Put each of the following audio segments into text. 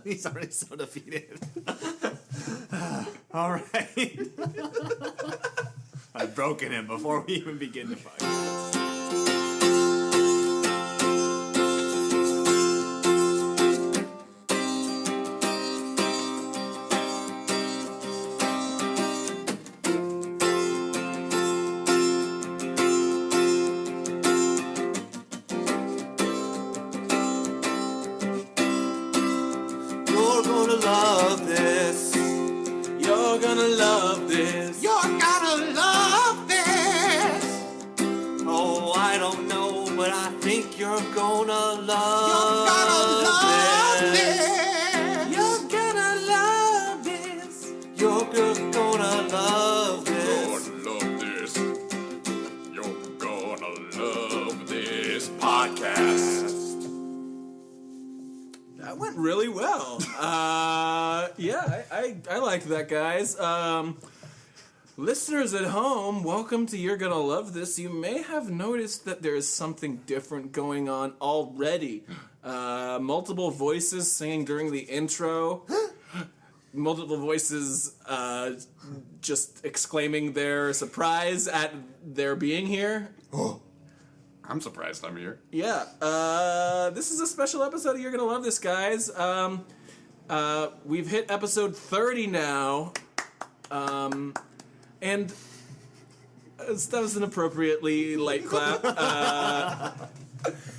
He's already so defeated. All right. I've broken him before we even begin to fight. Love this. You're gonna love this. You're gonna love this. Oh, I don't know, but I think you're gonna love this. You're gonna love this. You're gonna love this. You're gonna love this. You're gonna love this podcast. That went really well. Yeah, I liked that, guys. Listeners at home, welcome to You're Gonna Love This. You may have noticed that there is something different going on already. Multiple voices singing during the intro. Multiple voices just exclaiming their surprise at their being here. Oh, I'm surprised I'm here. Yeah, this is a special episode of You're Gonna Love This, guys. We've hit episode 30 now, and that was an appropriately light clap.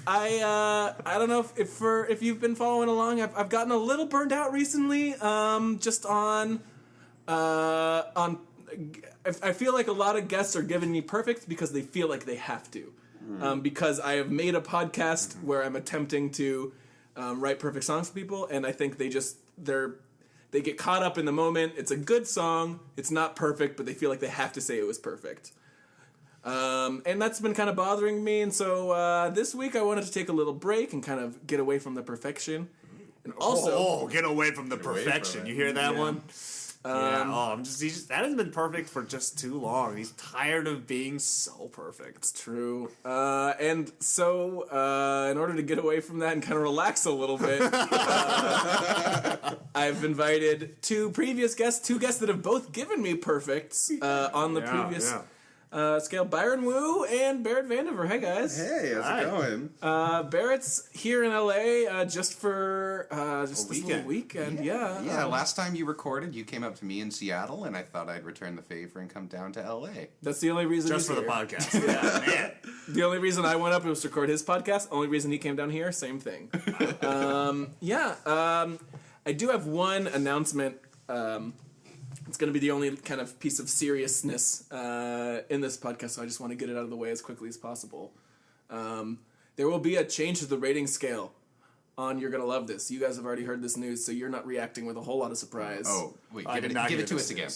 I don't know if you've been following along. I've gotten a little burned out recently, just on. I feel like a lot of guests are giving me perfect because they feel like they have to. Because I have made a podcast where I'm attempting to write perfect songs for people, and I think they get caught up in the moment. It's a good song. It's not perfect, but they feel like they have to say it was perfect. And that's been kind of bothering me, and so this week I wanted to take a little break and kind of get away from the perfection. And also... get away from the perfection. You hear that one? That has been perfect for just too long. He's tired of being so perfect. It's true. And so, in order to get away from that and kind of relax a little bit, I've invited two guests that have both given me perfects on the previous scale. Byron Wu and Barrett Vandiver. Hey, guys. Hey, how's it going? Barrett's here in LA just for just this little weekend. Yeah, last time you recorded, you came up to me in Seattle, and I thought I'd return the favor and come down to LA. That's the only reason just he's for here. the podcast. Yeah, man. The only reason I went up was to record his podcast. Only reason he came down here, same thing. I do have one announcement. It's going to be the only kind of piece of seriousness in this podcast, so I just want to get it out of the way as quickly as possible. There will be a change to the rating scale on You're Gonna Love This. You guys have already heard this news, so you're not reacting with a whole lot of surprise. Oh, wait, give it to us again.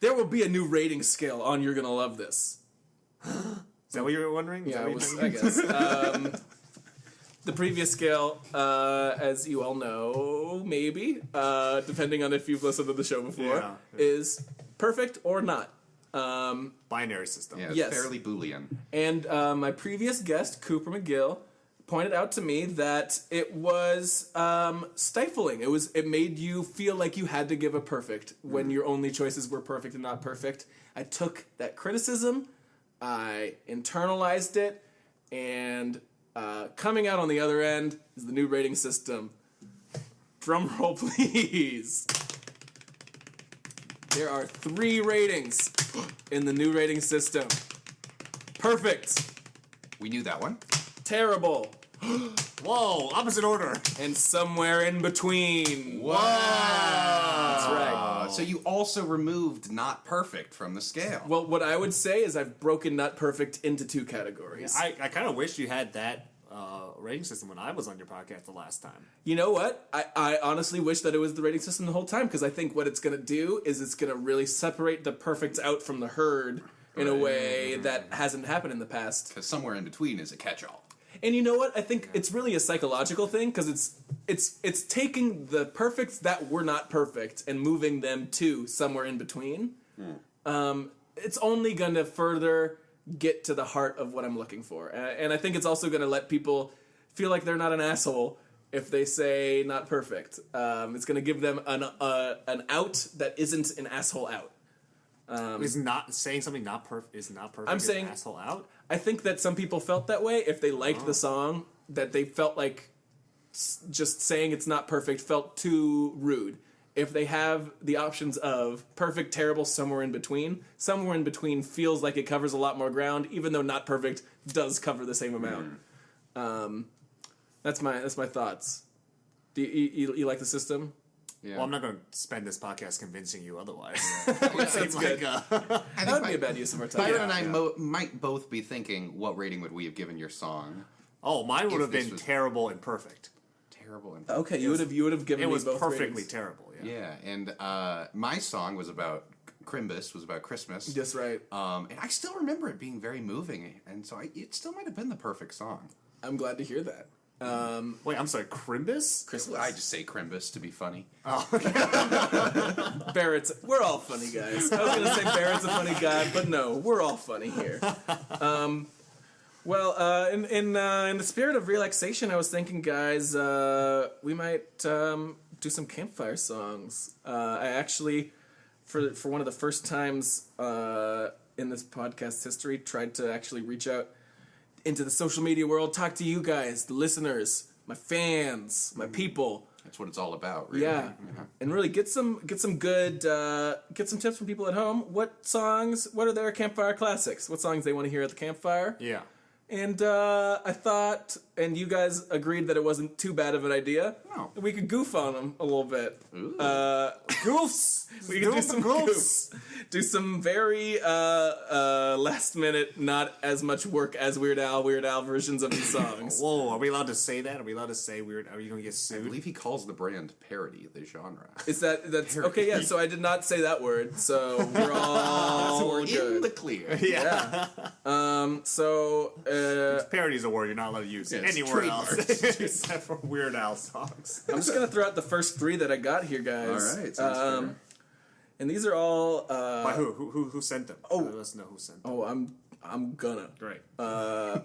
There will be a new rating scale on You're Gonna Love This. Is that what you were wondering? Yeah, I guess. The previous scale, as you all know, maybe, depending on if you've listened to the show before, is perfect or not. Binary system. Yeah, it's Yes. fairly Boolean. And my previous guest, Cooper McGill, pointed out to me that it was stifling. It made you feel like you had to give a perfect when your only choices were perfect and not perfect. I took that criticism, I internalized it, and coming out on the other end is the new rating system. Drum roll, please. There are 3 ratings in the new rating system. Perfect. We knew that one. Terrible. Whoa, opposite order. And somewhere in between. Wow. That's right. So you also removed not perfect from the scale. Well, what I would say is I've broken not perfect into 2 categories. I kind of wish you had that rating system when I was on your podcast the last time. You know what? I honestly wish that it was the rating system the whole time, because I think what it's going to do is it's going to really separate the perfects out from the herd in a way that hasn't happened in the past. Because somewhere in between is a catch-all. And you know what? I think it's really a psychological thing, because it's taking the perfects that were not perfect and moving them to somewhere in between. It's only going to further get to the heart of what I'm looking for. And I think it's also going to let people feel like they're not an asshole if they say not perfect. It's going to give them an out that isn't an asshole out. Is not saying something not perfect is not perfect. I'm saying asshole out. I think that some people felt that way if they liked the song, that they felt like just saying it's not perfect felt too rude. If they have the options of perfect, terrible, somewhere in between feels like it covers a lot more ground, even though not perfect does cover the same amount. That's my thoughts. Do you like the system? Yeah. Well, I'm not going to spend this podcast convincing you otherwise. That's good. That would be a bad use of our time. Byron and I might both be thinking, what rating would we have given your song? Oh, mine would have this been was- terrible and perfect. Terrible. And Okay, you would have given It me was both perfectly ratings. terrible. Yeah. Yeah, and my song was about Crimbus, was about Christmas. Just right. And I still remember it being very moving, and so it still might have been the perfect song. I'm glad to hear that. Wait, I'm sorry, Crimbus? Christmas. I just say Crimbus to be funny. Barrett's. We're all funny guys. I was gonna say Barrett's a funny guy, but no, we're all funny here. In the spirit of relaxation, I was thinking, guys, we might do some campfire songs. I actually, for one of the first times in this podcast's history, tried to actually reach out into the social media world, talk to you guys, the listeners, my fans, my people. That's what it's all about, really. Yeah, and really get some good get some tips from people at home. What are their campfire classics? What songs they want to hear at the campfire? Yeah. And I thought, and you guys agreed that it wasn't too bad of an idea. No. We could goof on them a little bit. Goofs! We could do some goofs. Do some very last minute, not as much work as Weird Al versions of these songs. Whoa, are we allowed to say that? Are we allowed to say Weird? Are you going to get I sued? believe he calls the brand parody, the genre. Is that's okay? Yeah. So I did not say that word. So we're all So we're good. in the clear. Yeah. Parody's a word you're not allowed to use Yeah, it's anywhere else except for Weird Al songs. I'm just gonna throw out the first three that I got here, guys. All right, sounds fair. And these are all. By who? Who sent them? Let us know who sent them. Oh, I'm gonna. Great. I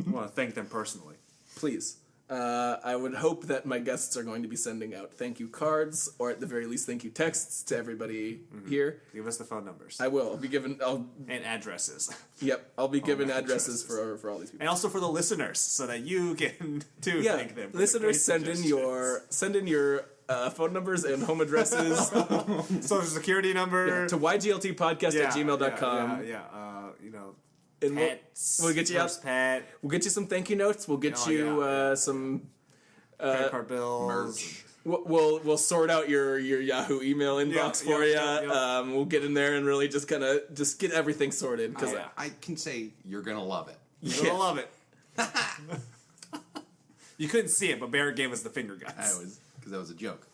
want to thank them personally. Please. I would hope that my guests are going to be sending out thank you cards, or at the very least, thank you texts to everybody here. Give us the phone numbers. I will. I'll be given. And addresses. Yep. I'll be given addresses. addresses for all these people. And also for the listeners, so that you can too Yeah. thank them. For Listeners, the great send in your phone numbers and home addresses Social security number. to ygltpodcast@gmail.com. And we'll get you out. Pet, We'll get you some thank you notes. We'll get some. credit card bills. Merch. We'll sort out your Yahoo email inbox for you. Yeah. We'll get in there and really just kind of get everything sorted because I can say you're gonna love it. You're gonna love it. You couldn't see it, but Barrett gave us the finger guns. Because that was a joke.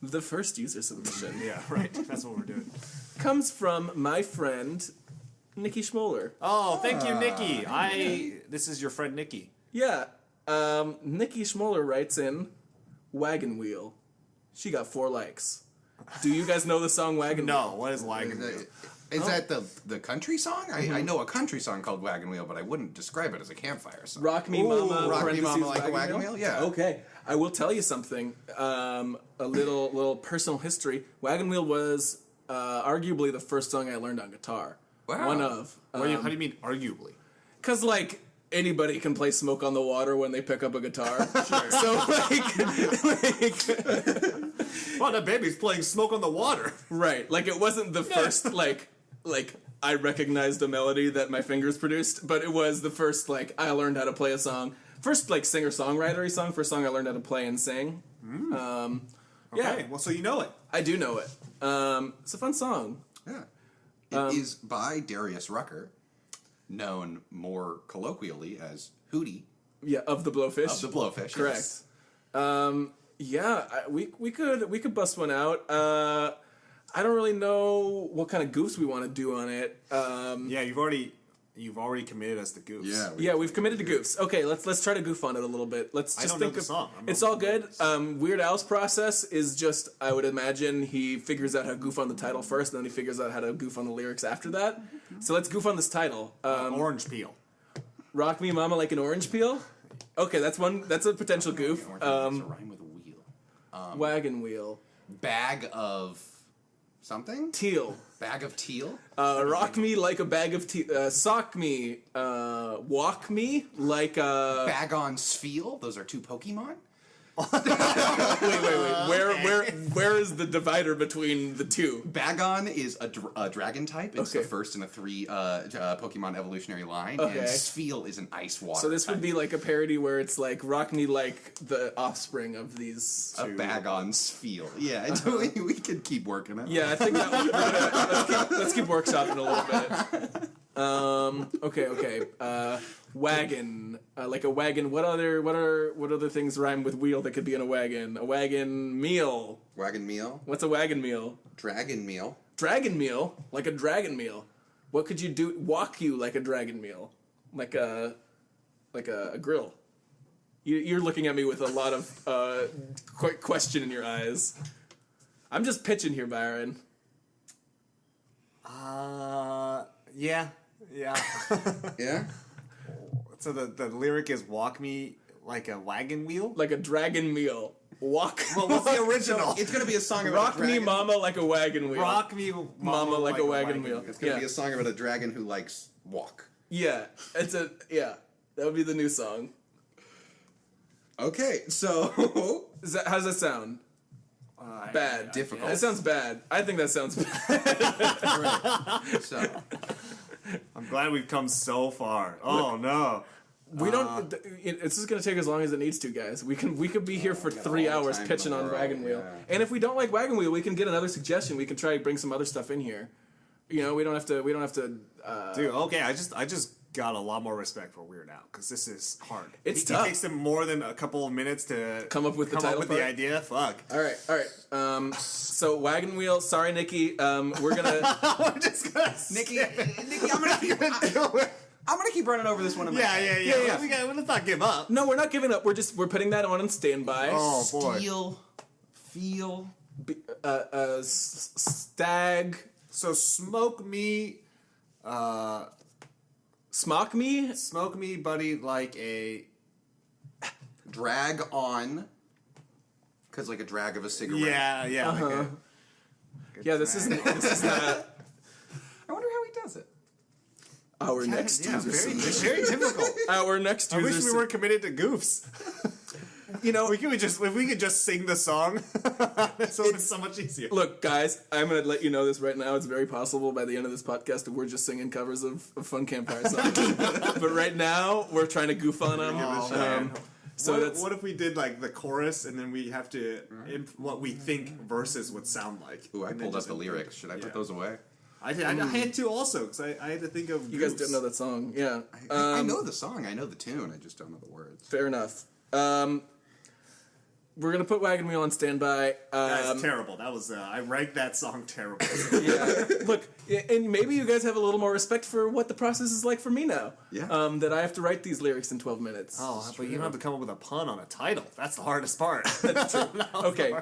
the first user submission Yeah, right. That's what we're doing. comes from my friend Nikki Schmoller. Oh, thank you, Nikki. This is your friend Nikki. Yeah, Nikki Schmoller writes in Wagon Wheel. She got 4 likes. Do you guys know the song Wagon Wheel? No, what is Wagon Wheel? Is that the country song? I know a country song called Wagon Wheel, but I wouldn't describe it as a campfire song. Rock Me Mama. Rock Me parentheses, Mama like a Wagon Wheel? Yeah. Okay, I will tell you something. A little personal history. Wagon Wheel was arguably the first song I learned on guitar. Wow. One of. How do you mean arguably? Because, like, anybody can play Smoke on the Water when they pick up a guitar. Sure. So, Well, that baby's playing Smoke on the Water. right. Like, it wasn't the first, like I recognized a melody that my fingers produced, but it was the first, like, I learned how to play a song. First, like, singer-songwriter-y song. First song I learned how to play and sing. Okay, Yeah, well, so you know it. I do know it. It's a fun song. Yeah. It is by Darius Rucker, known more colloquially as Hootie Yeah, of the Blowfish. of the Blowfish. Correct. Yes. We could bust one out. I don't really know what kind of goofs we want to do on it. Yeah, you've already committed us to goofs. Yeah. We've committed to goofs. Okay, let's try to goof on it a little bit. Let's I just don't know think the of song. I'm It's not all good. Weird Al's process is just, I would imagine he figures out how to goof on the title first, and then he figures out how to goof on the lyrics after that. So let's goof on this title. Orange peel. Rock Me Mama Like an Orange Peel. Okay, that's one. That's a potential goof. It's a rhyme with wheel. Wagon wheel. Bag of something? Teal. Bag of teal? Rock me like a bag of teal. Sock me. Walk me like a. Bag on Sfeel? Those are two Pokemon? Wait. Where is the divider between the two? Bagon is a dragon type. It's the Okay. first in a 3 Pokemon evolutionary line. Okay. And Sfeel is an ice water. So this would type. be like a parody where it's like rock me like the offspring of these. a Bagon Sfeel. Yeah, we could keep working it. Yeah, I think that let's keep workshopping a little bit. Okay. Wagon, like a wagon. What other things rhyme with wheel that could be in a wagon? A wagon meal. Wagon meal. What's a wagon meal? Dragon meal. Dragon meal, like a dragon meal. What could you do? Walk you like a dragon meal, like a grill. You're looking at me with a lot of question in your eyes. I'm just pitching here, Byron. Yeah. Yeah? So the lyric is "Walk me like a wagon wheel." Like a dragon meal. Walk. Well, what's the original? It's going to be a song about Rock a dragon. me, mama, like a wagon wheel. Rock me, Mama, like a wagon wheel. It's going to be a song about a dragon who likes walk. Yeah, that would be the new song. Okay, so... How does that sound? Bad. Difficult. That sounds bad. I think that sounds bad. So... I'm glad we've come so far. Oh no. We don't. It's just gonna take as long as it needs to, guys. We could be here for 3 all the hours time in pitching the on world, Wagon Wheel. yeah. And if we don't like Wagon Wheel, we can get another suggestion. We can try to bring some other stuff in here. You know, we don't have to. Dude, okay, I just got a lot more respect for Weird Al because this is hard. It's It tough. takes him more than a couple of minutes to Come up with the title part? the idea. Fuck. All right. So Wagon Wheel. Sorry, Nikki. We're gonna. We're just gonna Nikki, I'm gonna keep running over this one in my head. Yeah. Let's not give up. No, we're not giving up. We're putting that on standby. Oh boy. Steel, feel... Stag. So smoke me, Smock me. buddy, like a. Drag on... Because like a drag of a cigarette. Yeah. Uh-huh. Yeah, this is not I wonder how he does it. our next user. Very difficult. Our next I user. wish we were committed to goofs. You know, if we could just sing the song, so it's so much easier. Look, guys, I'm going to let you know this right now. It's very possible by the end of this podcast that we're just singing covers of fun campfire songs. But right now, we're trying to goof on them. So what if we did like the chorus and then we have to what we think verses would sound like? Ooh, I And then pulled up just the improve. lyrics. Should I put those away? I had to also because I had to think of. you guys didn't know that song. Yeah. I know the song. I know the tune. I just don't know the words. Fair enough. We're going to put Wagon Wheel on standby. That's terrible. That was I ranked that song terrible. Yeah. Look, and maybe you guys have a little more respect for what the process is like for me now. Yeah. That I have to write these lyrics in 12 minutes. Oh, but you don't have to come up with a pun on a title. That's the hardest part. Okay.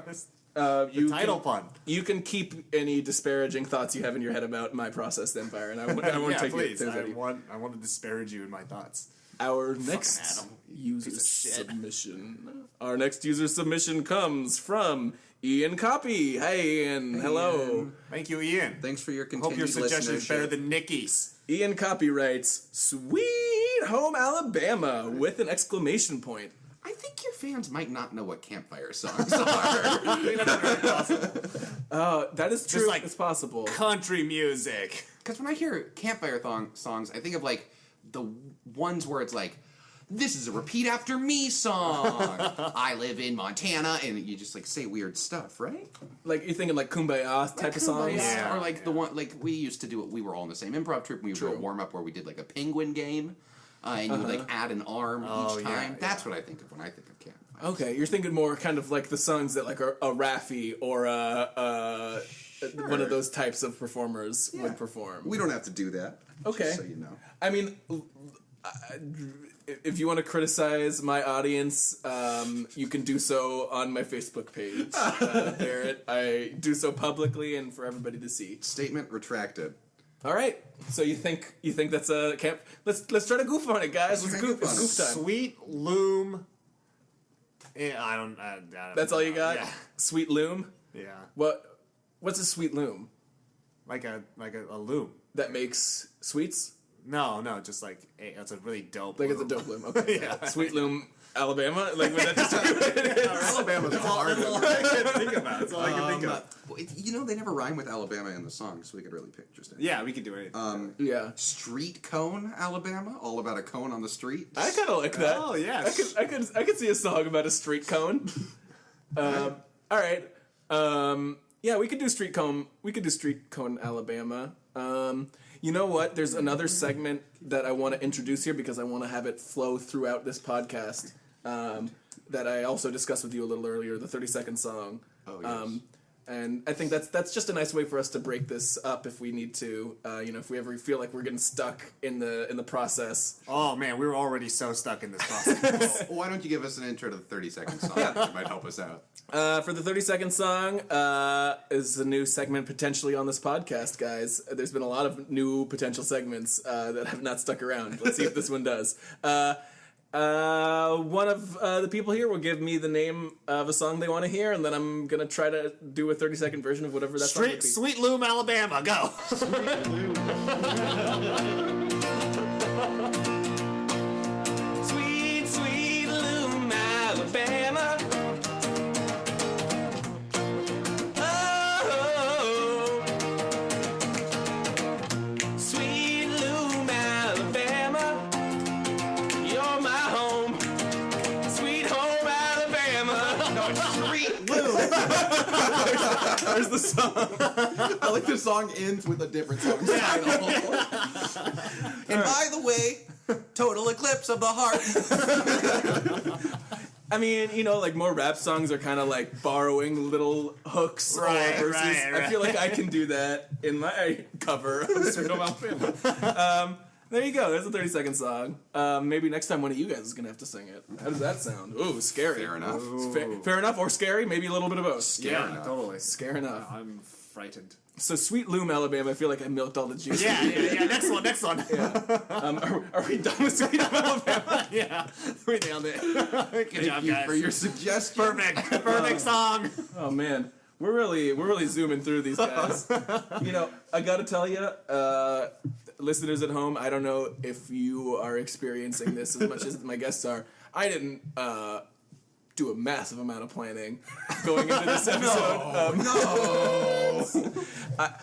The title pun. You can keep any disparaging thoughts you have in your head about my process then, Byron. I won't Yeah, take please. it. I want to disparage you in my thoughts. Our next Adam, user piece of shit. submission. Our next user submission comes from Ian Copy. Hey, Ian. Hello. Thank you, Ian. Thanks for your Hope continued your suggestion is listenership. better than Nikki's. Ian Copy writes, "Sweet Home Alabama," with an exclamation point. I think your fans might not know what campfire songs are. I think that's very possible. That is true. like- It's possible. Country music. Because when I hear campfire songs, I think of like the ones where it's like, this is a repeat after me song. I live in Montana, and you just like say weird stuff, right? Like, you're thinking like Kumbaya type of songs? Yeah. Or like the one, like we used to do it, we were all in the same improv troupe, and we would do a warm up where we did like a penguin game, and you would like add an arm each time. That's what I think of when I think of campfire. Okay, you're thinking more kind of like the songs that like a Raffi or one of those types of performers would perform. We don't have to do that. Okay. Just so you know. I mean, if you want to criticize my audience, you can do so on my Facebook page, Barrett. I do so publicly and for everybody to see. Statement retracted. All right. So you think that's a camp? Let's try to goof on it, guys. Let's goof. It's goof time. Sweet Loom. Yeah, I don't That's all you got? Yeah. Sweet loom. Yeah. What's a sweet loom? Like a loom. That makes sweets? No, just like it's a really dope. Like loom. it's a dope loom. Okay. Yeah. Sweet loom, Alabama. Like would that just Alabama's a hard That's all one. I can think about. That's all I can think of. They never rhyme with Alabama in the song, so we could really pick just Yeah, we could do anything. Yeah. Street cone, Alabama, all about a cone on the street. I kind of like that. Oh yeah. I could see a song about a street cone. All right. Yeah, we could do street cone. We could do street cone, Alabama. You know what? There's another segment that I want to introduce here because I want to have it flow throughout this podcast. That I also discussed with you a little earlier. The 30-second song. Oh yes. And I think that's just a nice way for us to break this up if we need to. If we ever feel like we're getting stuck in the process. Oh man, we were already so stuck in this process. Why don't you give us an intro to the 30-second song? That might help us out. For the 30-second song is a new segment potentially on this podcast, guys. There's been a lot of new potential segments that have not stuck around. Let's see if this one does. One of the people here will give me the name of a song they want to hear, and then I'm gonna try to do a 30-second version of whatever that song would be. Sweet Loom, Alabama, go. Sweet, sweet Loom, Alabama. Oh, sweet Loom, Alabama. You're my home, sweet home, Alabama. No, Street Loom. There's the song. I like the song ends with a different song title. And by the way, total eclipse of the heart. I mean, like more rap songs are kind of like borrowing little hooks or verses. Right. I feel like I can do that in my cover of Sweet Home Alabama. There you go. There's a 30-second song. Maybe next time one of you guys is going to have to sing it. How does that sound? Ooh, scary. Fair enough. Fair enough or scary? Maybe a little bit of both. Yeah, enough. totally. Scare enough. I'm frightened. So Sweet Loom, Alabama, I feel like I milked all the juice. Yeah. Next one. Are we done with Sweet Home Alabama? Yeah, we nailed it. Good job, Thank you guys. for your suggestion. Perfect song. Oh man, we're really zooming through these guys. I gotta tell you, listeners at home, I don't know if you are experiencing this as much as my guests are. I didn't do a massive amount of planning going into this episode.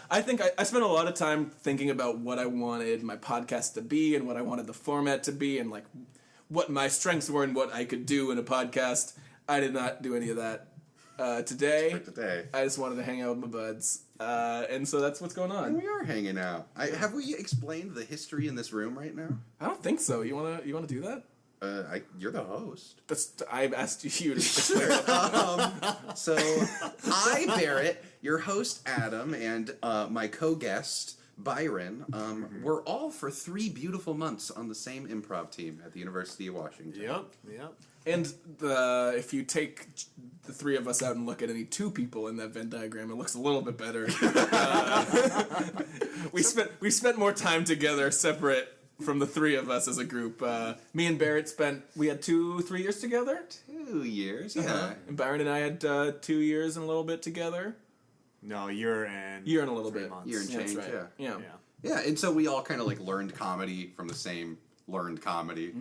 I think I spent a lot of time thinking about what I wanted my podcast to be and what I wanted the format to be and like what my strengths were and what I could do in a podcast. I did not do any of that today. I just wanted to hang out with my buds. And so that's what's going on. We are hanging out. Have we explained the history in this room right now? I don't think so. You wanna do that? You're the host. I've asked you to declare it. So, I, Barrett, your host, Adam, and my co-guest, Byron, we're all for 3 beautiful months on the same improv team at the University of Washington. Yep. And if you take the 3 of us out and look at any 2 people in that Venn diagram, it looks a little bit better. We spent more time together, separate from the 3 of us as a group. Me and Barrett we had 2-3 years together. 2 years, yeah. And Byron and I had 2 years and a little bit together. No, year and a little 3 bit. months. Year and Yeah, that's change, right. yeah. Yeah. Yeah, and so we all kind of like learned comedy from the same learned comedy.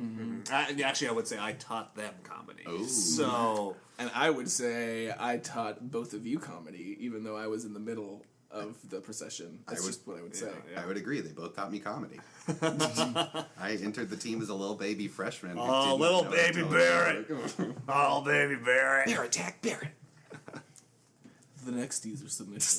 Actually, I would say I taught them comedy. Oh. So, And I would say I taught both of you comedy, even though I was in the middle of the procession. That's just what I would say. I would agree. They both taught me comedy. I entered the team as a little baby freshman. who Oh, didn't little know baby until- Barrett. Oh, baby Barrett. Bear attack, Barrett. The next user submission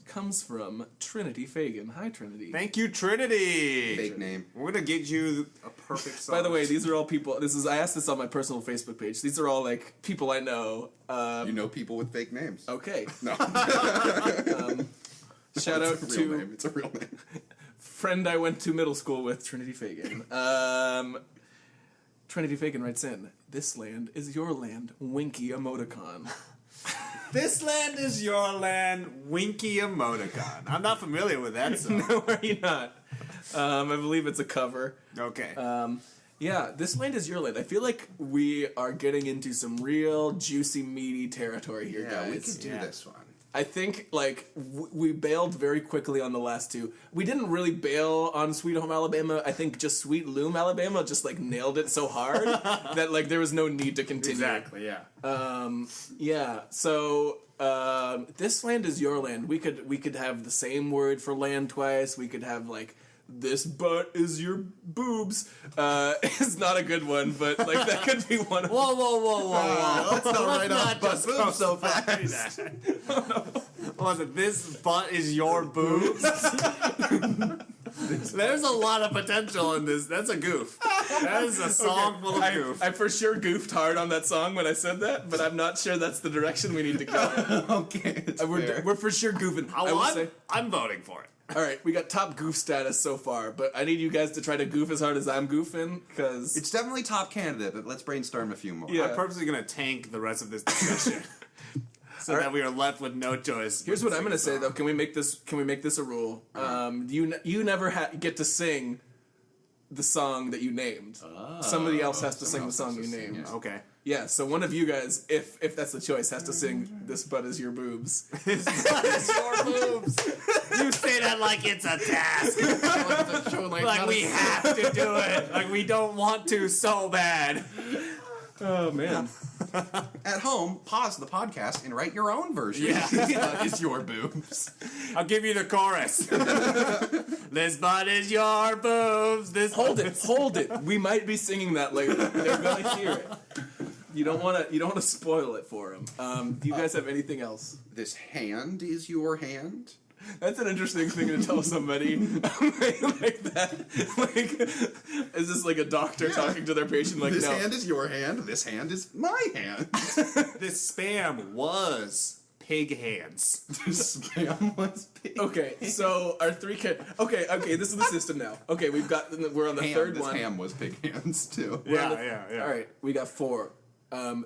comes from Trinity Fagan. Hi, Trinity. Thank you, Trinity. Fake name. We're gonna get you a perfect song. By the way, these are all people. I asked this on my personal Facebook page. These are all like people I know. You know people with fake names. Okay. No. Shout out It's a real to name. It's a real name. friend I went to middle school with, Trinity Fagan. Trinity Fagan writes in, "This land is your land, winky emoticon." This land is your land, Winky Emoticon. I'm not familiar with that song. No, are you not? I believe it's a cover. Okay. Yeah, This Land is Your Land. I feel like we are getting into some real juicy, meaty territory here, Yeah, guys. we could do this one. I think, like, we bailed very quickly on the last two. We didn't really bail on Sweet Home Alabama. I think just Sweet Loom Alabama just, like, nailed it so hard that, like, there was no need to continue. Exactly, yeah. Yeah, so, This Land is Your Land. We could have the same word for land twice. We could have, like, this butt is your boobs. It's not a good one, but, like, that could be one of Whoa. Let's not write off just boobs go so by fast. that. Was it this butt is your boobs? There's a lot of potential in this. That's a goof. That is a song full of goof. I for sure goofed hard on that song when I said that, but I'm not sure that's the direction we need to go. Okay, it's fair. We're for sure goofing. I will say. I'm voting for it. All right, we got top goof status so far, but I need you guys to try to goof as hard as I'm goofing, because It's definitely top candidate, but let's brainstorm a few more. Yeah. I'm purposely going to tank the rest of this discussion. So that we are left with no choice. here's what I'm gonna say though. Can we make this a rule? You never get to sing the song that you named. Somebody else has to sing the song you named. yeah. Okay. Yeah, so one of you guys, if that's the choice, has to sing "This Butt Is Your Boobs." This butt is your boobs. You say that like it's a task. Like we have to do it. Like we don't want to so bad. Oh man. At home, pause the podcast and write your own version. Yeah. This butt is your boobs. I'll give you the chorus. This butt is your boobs. This Hold it. We might be singing that later. They're gonna hear it. You don't want to spoil it for them. Do you guys have anything else? This hand is your hand. That's an interesting thing to tell somebody like that. Like, is this like a doctor talking to their patient? Like, This no. hand is your hand. This hand is my hand. This spam was pig hands. This spam was pig. Okay, so our three Okay, this is the system now. Okay, we're on the Ham. third This one. ham was pig hands too. Yeah. All right, we got 4.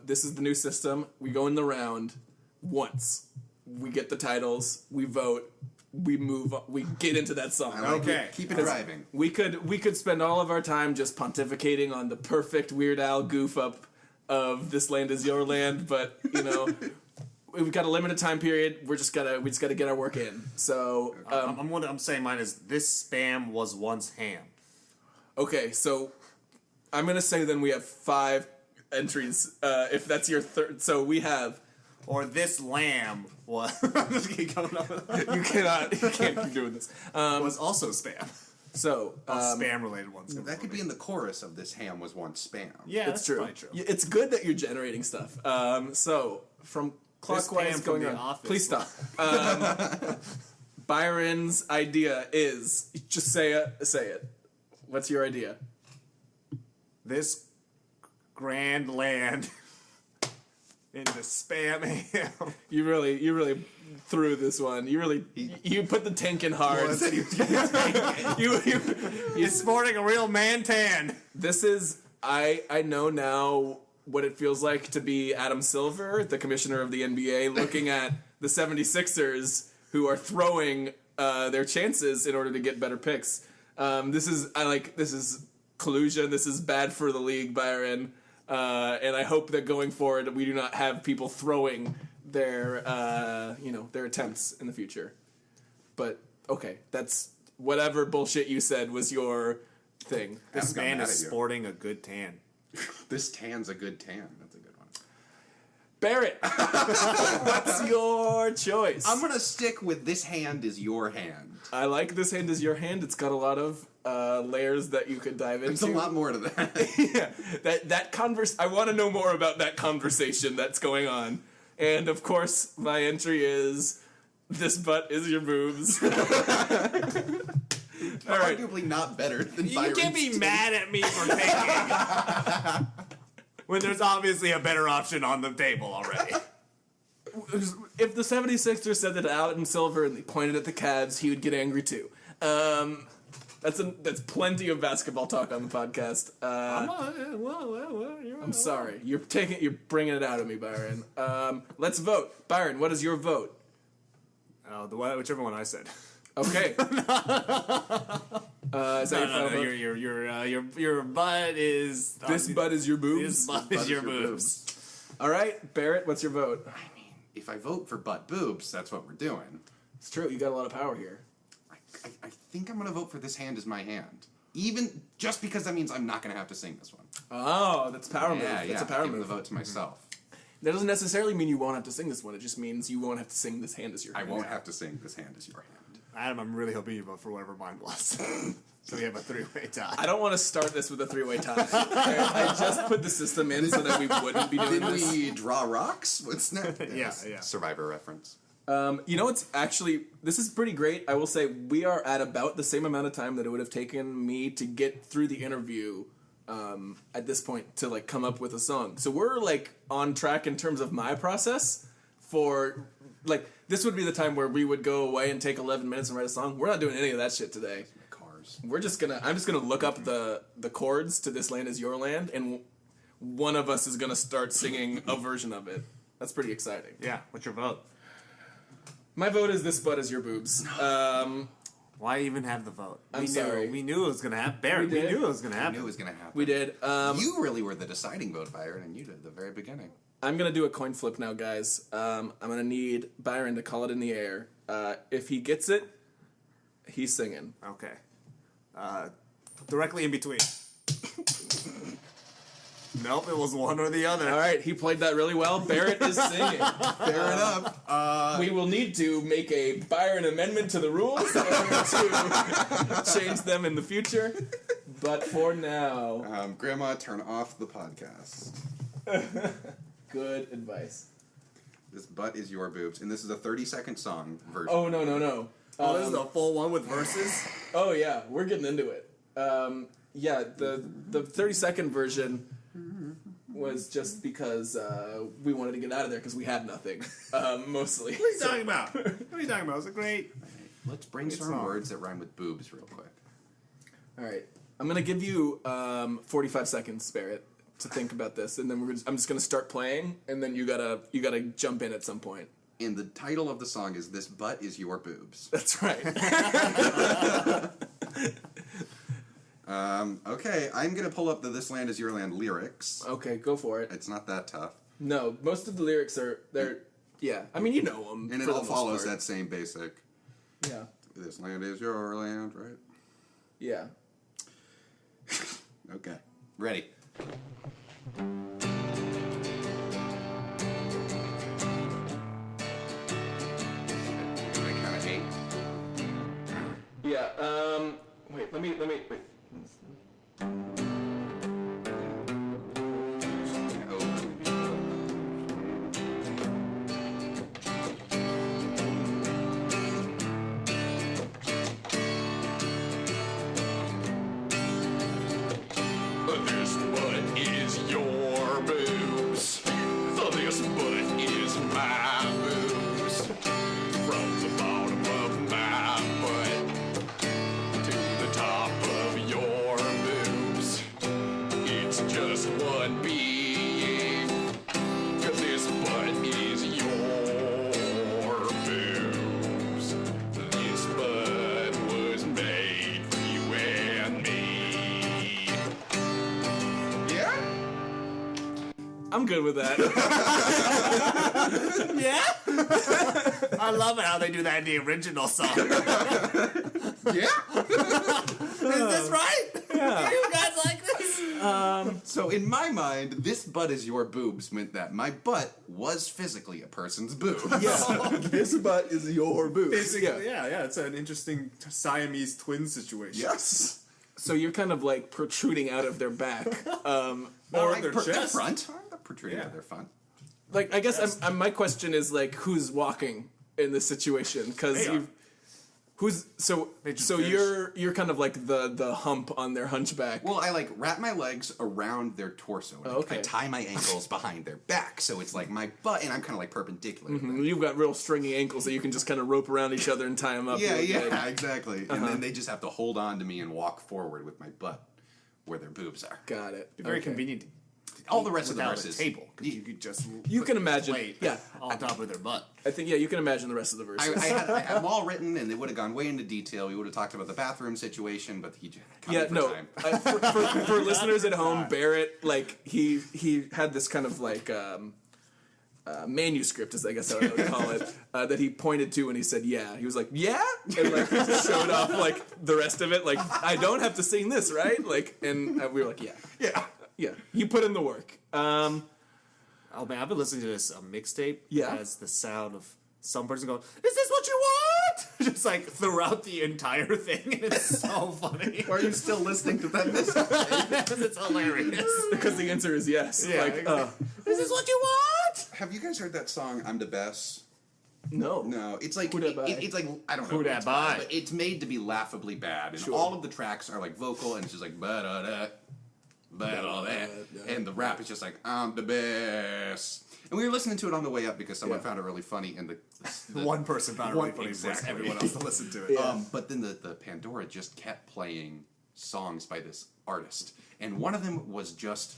This is the new system. We go in the round once. We get the titles. We vote. We move. We get into that song. I like Okay. it. Keep it driving. We could spend all of our time just pontificating on the perfect Weird Al goof up of This Land Is Your Land, but we've got a limited time period. We just gotta get our work in. So I'm saying mine is this spam was once ham. okay, so I'm gonna say then we have 5 entries. If that's your third, so we have. Or this lamb was. I'm just keep going on with that. You can't keep doing this. Was also spam. So Spam related ones. That could be in the chorus of This ham was once spam. Yeah, it's that's true. probably true. It's good that you're generating stuff. So from clockwise Pam from going The on. Office. Please stop. Byron's idea is just say it. What's your idea? This grand land in the spam ham. You really threw this one. You put the tank in hard. He's sporting a real man tan. This is I know now what it feels like to be Adam Silver, the commissioner of the NBA, looking at the 76ers who are throwing their chances in order to get better picks. This is collusion. This is bad for the league, Byron. And I hope that going forward we do not have people throwing their their attempts in the future. But okay, that's whatever bullshit you said was your thing. This I'm not man mad is at you. sporting a good tan. This tan's a good tan. That's a good one. Barrett, what's your choice? I'm gonna stick with This hand is your hand. I like This Hand Is Your Hand. It's got a lot of layers that you could dive into. There's a lot more to that. Yeah, I want to know more about that conversation that's going on. And of course, my entry is This Butt Is Your Boobs. All right. Arguably not better than You Byron's can't be tan. mad at me for taking when there's obviously a better option on the table already. If the 76ers said that to Adam Silver and they pointed at the Cavs, he would get angry too. That's plenty of basketball talk on the podcast. I'm sorry. You're bringing it out of me, Byron. Let's vote. Byron, what is your vote? Whichever one I said. Okay. Is that your final vote? Your butt is... This butt is your boobs? This butt is your boobs. All right, Barrett, what's your vote? I mean, if I vote for butt boobs, that's what we're doing. It's true, you got a lot of power here. I think I'm gonna vote for This Hand Is My Hand. Even just because that means I'm not gonna have to sing this one. Oh, that's a power move. Yeah, That's a power give move. the vote to myself. That doesn't necessarily mean you won't have to sing this one. It just means you won't have to sing This Hand Is Your I Hand. won't have to sing This Hand Is Your Hand. Adam, I'm really hoping you vote for whatever mine was. So we have a three-way tie. I don't want to start this with a three-way tie. I just put the system in so that we wouldn't be doing Did this. we draw rocks? What's next? Yeah. Survivor reference. You know what's actually... This is pretty great. I will say we are at about the same amount of time that it would have taken me to get through the interview at this point to like come up with a song. So we're like on track in terms of my process for... Like, this would be the time where we would go away and take 11 minutes and write a song. We're not doing any of that shit today. Cars. I'm just gonna look up the chords to This Land Is Your Land, and one of us is gonna start singing a version of it. That's pretty exciting. Yeah, what's your vote? My vote is This Butt Is Your Boobs. Why even have the vote? I'm sorry. We knew it was gonna happen. Barrett, we did. knew it was gonna I happen. knew it was gonna happen. We did. You really were the deciding vote, Byron, and you did at the very beginning. I'm gonna do a coin flip now, guys. I'm gonna need Byron to call it in the air. If he gets it, he's singing. Okay. Directly in between. Nope, it was one or the other. All right, he played that really well. Barrett is singing. Fair enough. We will need to make a Byron amendment to the rules in order to change them in the future. But for now, Grandma, turn off the podcast. good advice. This butt is your boobs, and this is a 30-second song version. Oh, no. Oh, this is a full one with verses? Oh, yeah, we're getting into it. Yeah, the 30-second version was just because we wanted to get out of there because we had nothing, mostly. What are you talking about? What are you talking about? It was a great... Let's brainstorm words that rhyme with boobs real quick. All right, I'm going to give you 45 seconds, Barrett, to think about this, and then I'm just going to start playing, and then you gotta jump in at some point. And the title of the song is This Butt Is Your Boobs. That's right. Okay, I'm going to pull up the This Land Is Your Land lyrics. Okay, go for it. It's not that tough. No, most of the lyrics yeah. I mean, you know them. And it all follows that same basic. Yeah. This land is your land, right? Yeah. Okay. Ready. I kind of hate. Yeah, wait, let me, wait. This butt is your boobs. This butt is my boobs. From the bottom of my butt to the top of your boobs. It's just one being. 'Cause this butt is your boobs. This butt was made for you and me. Yeah? I'm good with that. Yeah? I love it how they do that in the original song. Yeah? Is this right? Yeah. You guys like this? So in my mind, this butt is your boobs meant that my butt was physically a person's boobs. Yeah. This butt is your boobs. Basically, yeah. It's an interesting Siamese twin situation. Yes. So you're kind of like protruding out of their back. Or Like their their chest. front. They're protruding Yeah. out their front. Like, I guess my question is, like, who's walking in this situation? Because They are. So just so fish. you're kind of like the hump on their hunchback. Well, I like wrap my legs around their torso. And Okay. I tie my ankles behind their back, so it's like my butt, and I'm kind of like perpendicular. to them. You've got real stringy ankles that you can just kind of rope around each other and tie them up. Yeah, real yeah, good. exactly. And then they just have to hold on to me and walk forward with my butt where their boobs are. Got it. Very Okay. convenient. All the rest of the Without verses. a table, 'cause you could just You put can the imagine- plate yeah. on top of their butt. I think you can imagine the rest of the verses. I had them all written, and they would have gone way into detail. We would have talked about the bathroom situation, but he just cut me for time. For listeners at home, Barrett, like he had this kind of like manuscript, is I guess how I would call it, that he pointed to when he said "yeah." He was like "yeah," and like showed off like the rest of it. Like I don't have to sing this, right? Like, and we were like "yeah, yeah." You put in the work. Oh man, I've been listening to this mixtape. Yeah. That has the sound of some person going, "Is this what you want?" Just like throughout the entire thing, and it's so funny. Why are you still listening to that message? It's hilarious. Because the answer is yes. Yeah. Like, Is this what you want? Have you guys heard that song, I'm the Best? no. No, it's like Who dat by? it's like I don't know Who dat it's by? but it's made to be laughably bad, and Sure. all of the tracks are like vocal, and it's just like ba da da, ba da da, and the rap is just like I'm the best. And we were listening to it on the way up because someone found it really funny, and the One person found it really funny, exactly. forced everyone else to listen to it. Yeah. But then the Pandora just kept playing songs by this artist, and one of them was just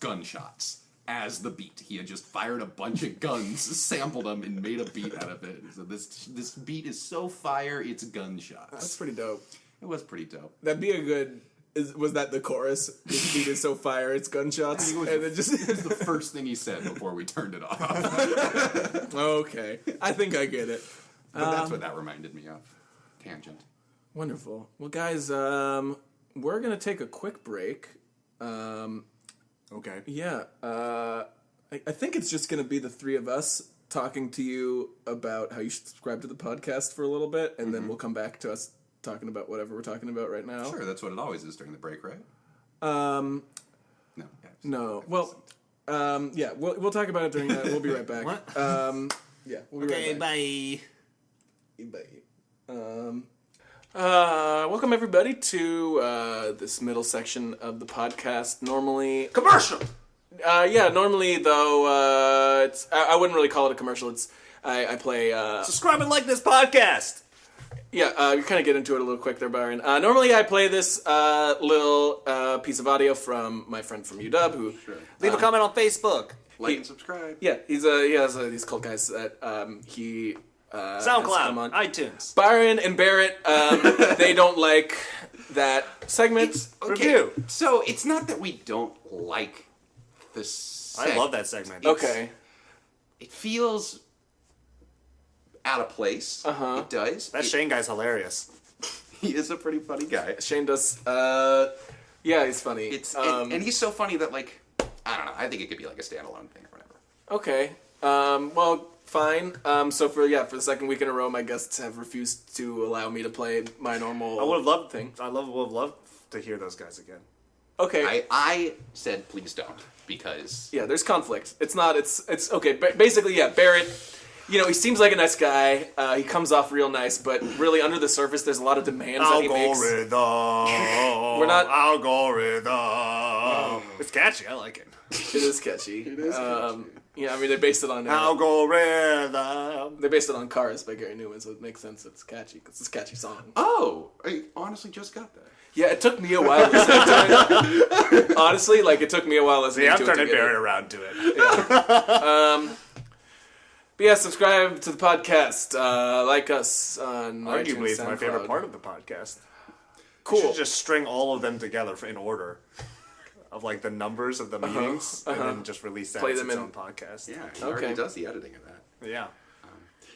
gunshots as the beat. He had just fired a bunch of guns, sampled them, and made a beat out of it. So this beat is so fire, it's gunshots. That's pretty dope. It was pretty dope. That'd be a good. Was that the chorus? This beat is so fire, it's gunshots, It was, and it just. it was the first thing he said before we turned it off. Okay, I think I get it. But that's what that reminded me of. Tangent. Wonderful. Well, guys, we're gonna take a quick break. Okay. Yeah, I think it's just gonna be the three of us talking to you about how you should subscribe to the podcast for a little bit, and then we'll come back to us talking about whatever we're talking about right now. Sure, that's what it always is during the break, right? Um, No. no. Well, yeah, we'll talk about it during that. We'll be right back. What? Yeah, we'll be Okay, right back. bye. Welcome everybody to this middle section of the podcast. Normally, Commercial! normally though, it's I wouldn't really call it a commercial. It's I play. Subscribe and like this podcast! Yeah, you kind of get into it a little quick there, Byron. Normally, I play this little piece of audio from my friend from UW, who Leave a comment on Facebook. Like and subscribe. yeah, he has these cult guys that he has come SoundCloud, on. iTunes. Byron and Barrett, they don't like that segment. Review. So it's not that we don't like this. I love that segment. Okay. It feels out of place. Uh-huh. It does. That Shane guy's hilarious. He is a pretty funny guy. Shane does. Yeah, he's funny. It's and he's so funny that like I don't know. I think it could be like a standalone thing or whatever. okay. Well, fine. So for the second week in a row, my guests have refused to allow me to play my normal. I would have loved thing. I would have loved to hear those guys again. Okay. I said please don't because Yeah, there's conflict. It's not. It's okay. Basically, yeah. Barrett, he seems like a nice guy. He comes off real nice, but really under the surface, there's a lot of demands that he makes. We're not- algorithm. It's catchy. I like it. It is catchy. It is catchy. Yeah, I mean they based it on Algorithm. they based it on Cars by Gary Newman, so it makes sense. It's catchy because it's a catchy song. oh, I honestly just got that. Yeah, it took me a while listening to it. Honestly, it took me a while listening Yeah, I'm to it. turning to get Barrett it. around to it. But yeah, subscribe to the podcast. Like us on Arguably, iTunes, it's my favorite SoundCloud. part of the podcast. Cool. You should just string all of them together in order of the numbers of the meetings, and then just release that Play as them its in- own podcast. Yeah, he Okay. already does the editing of that. Yeah.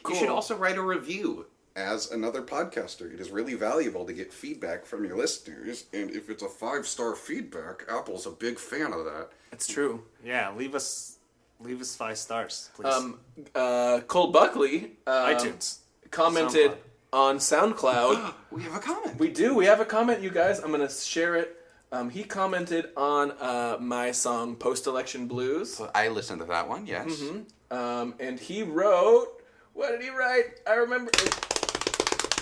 You should also write a review. As another podcaster, it is really valuable to get feedback from your listeners, and if it's a 5-star feedback, Apple's a big fan of that. It's true. Yeah, leave us 5 stars, please. Cole Buckley iTunes. commented SoundCloud. on SoundCloud. We have a comment. We do. We have a comment, you guys. I'm gonna share it. He commented on my song "Post-Election Blues," I listened to that one, yes. and he wrote. What did he write? I remember.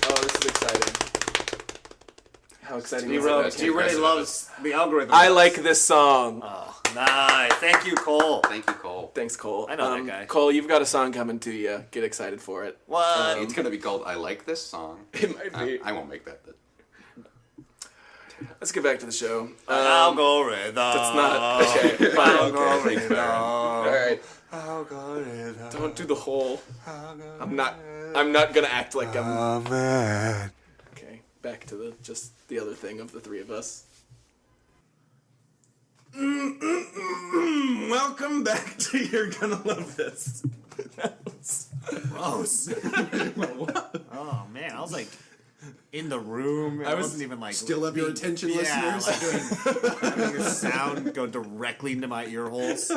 Oh, this is exciting. How exciting is it? He really loves the algorithm. I like this song. Oh, nice. Thank you, Cole. Thank you, Cole. Thanks, Cole. I know that guy. Cole, you've got a song coming to you. Get excited for it. What? It's gonna be called "I Like This Song." It might be. I won't make that. Let's get back to the show. Algorithm. That's not okay. Algorithm. All right. Algorithm. Don't do the whole. I'm not gonna act like I'm. Oh, man. Okay. Back to just the other thing of the three of us. Welcome back to You're Gonna Love This. Gross. Oh man, I was like in the room. I wasn't even like Still have your attention, listeners. Like doing a sound go directly into my ear holes.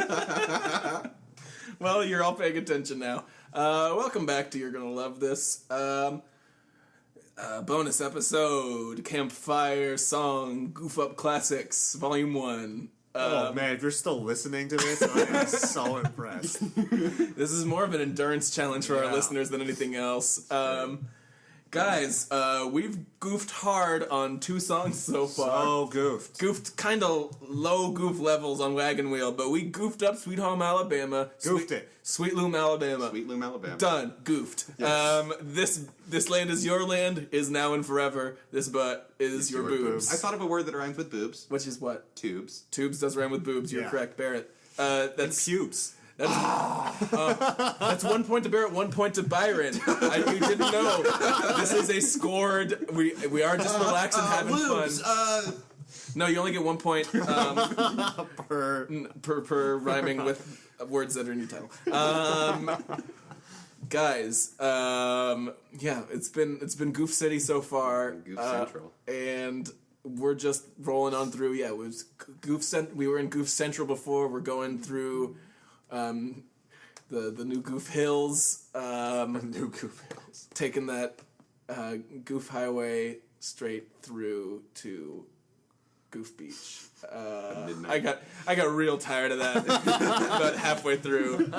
Well, you're all paying attention now. Welcome back to You're Gonna Love This. Bonus episode, Campfire Song, Goof Up Classics, Volume 1. Oh man, if you're still listening to this, I am so impressed. This is more of an endurance challenge for our listeners than anything else. Guys, we've goofed hard on 2 songs so far. So goofed. Goofed kind of low goof levels on Wagon Wheel, but we goofed up Sweet Home Alabama. Goofed it. Sweet Loom Alabama. Sweet Loom, Alabama. Done. Goofed. Yes. This land is your land, is now and forever. This butt is your boobs. I thought of a word that rhymes with boobs. Which is what? Tubes. Tubes does rhyme with boobs. You're Yeah. correct, Barrett. That's Pubes. That's 1 point to Barrett, 1 point to Byron. You didn't know. This is a scored. We are just relaxing, having fun. No, you only get 1 point per rhyming with words that are in your title. Guys, yeah, it's been Goof City so far. Goof Central. And we're just rolling on through. Yeah, it was we were in Goof Central before. We're going through the new Goof Hills. New Goof Hills. Taking that Goof Highway straight through to Goof Beach. I got real tired of that about halfway through.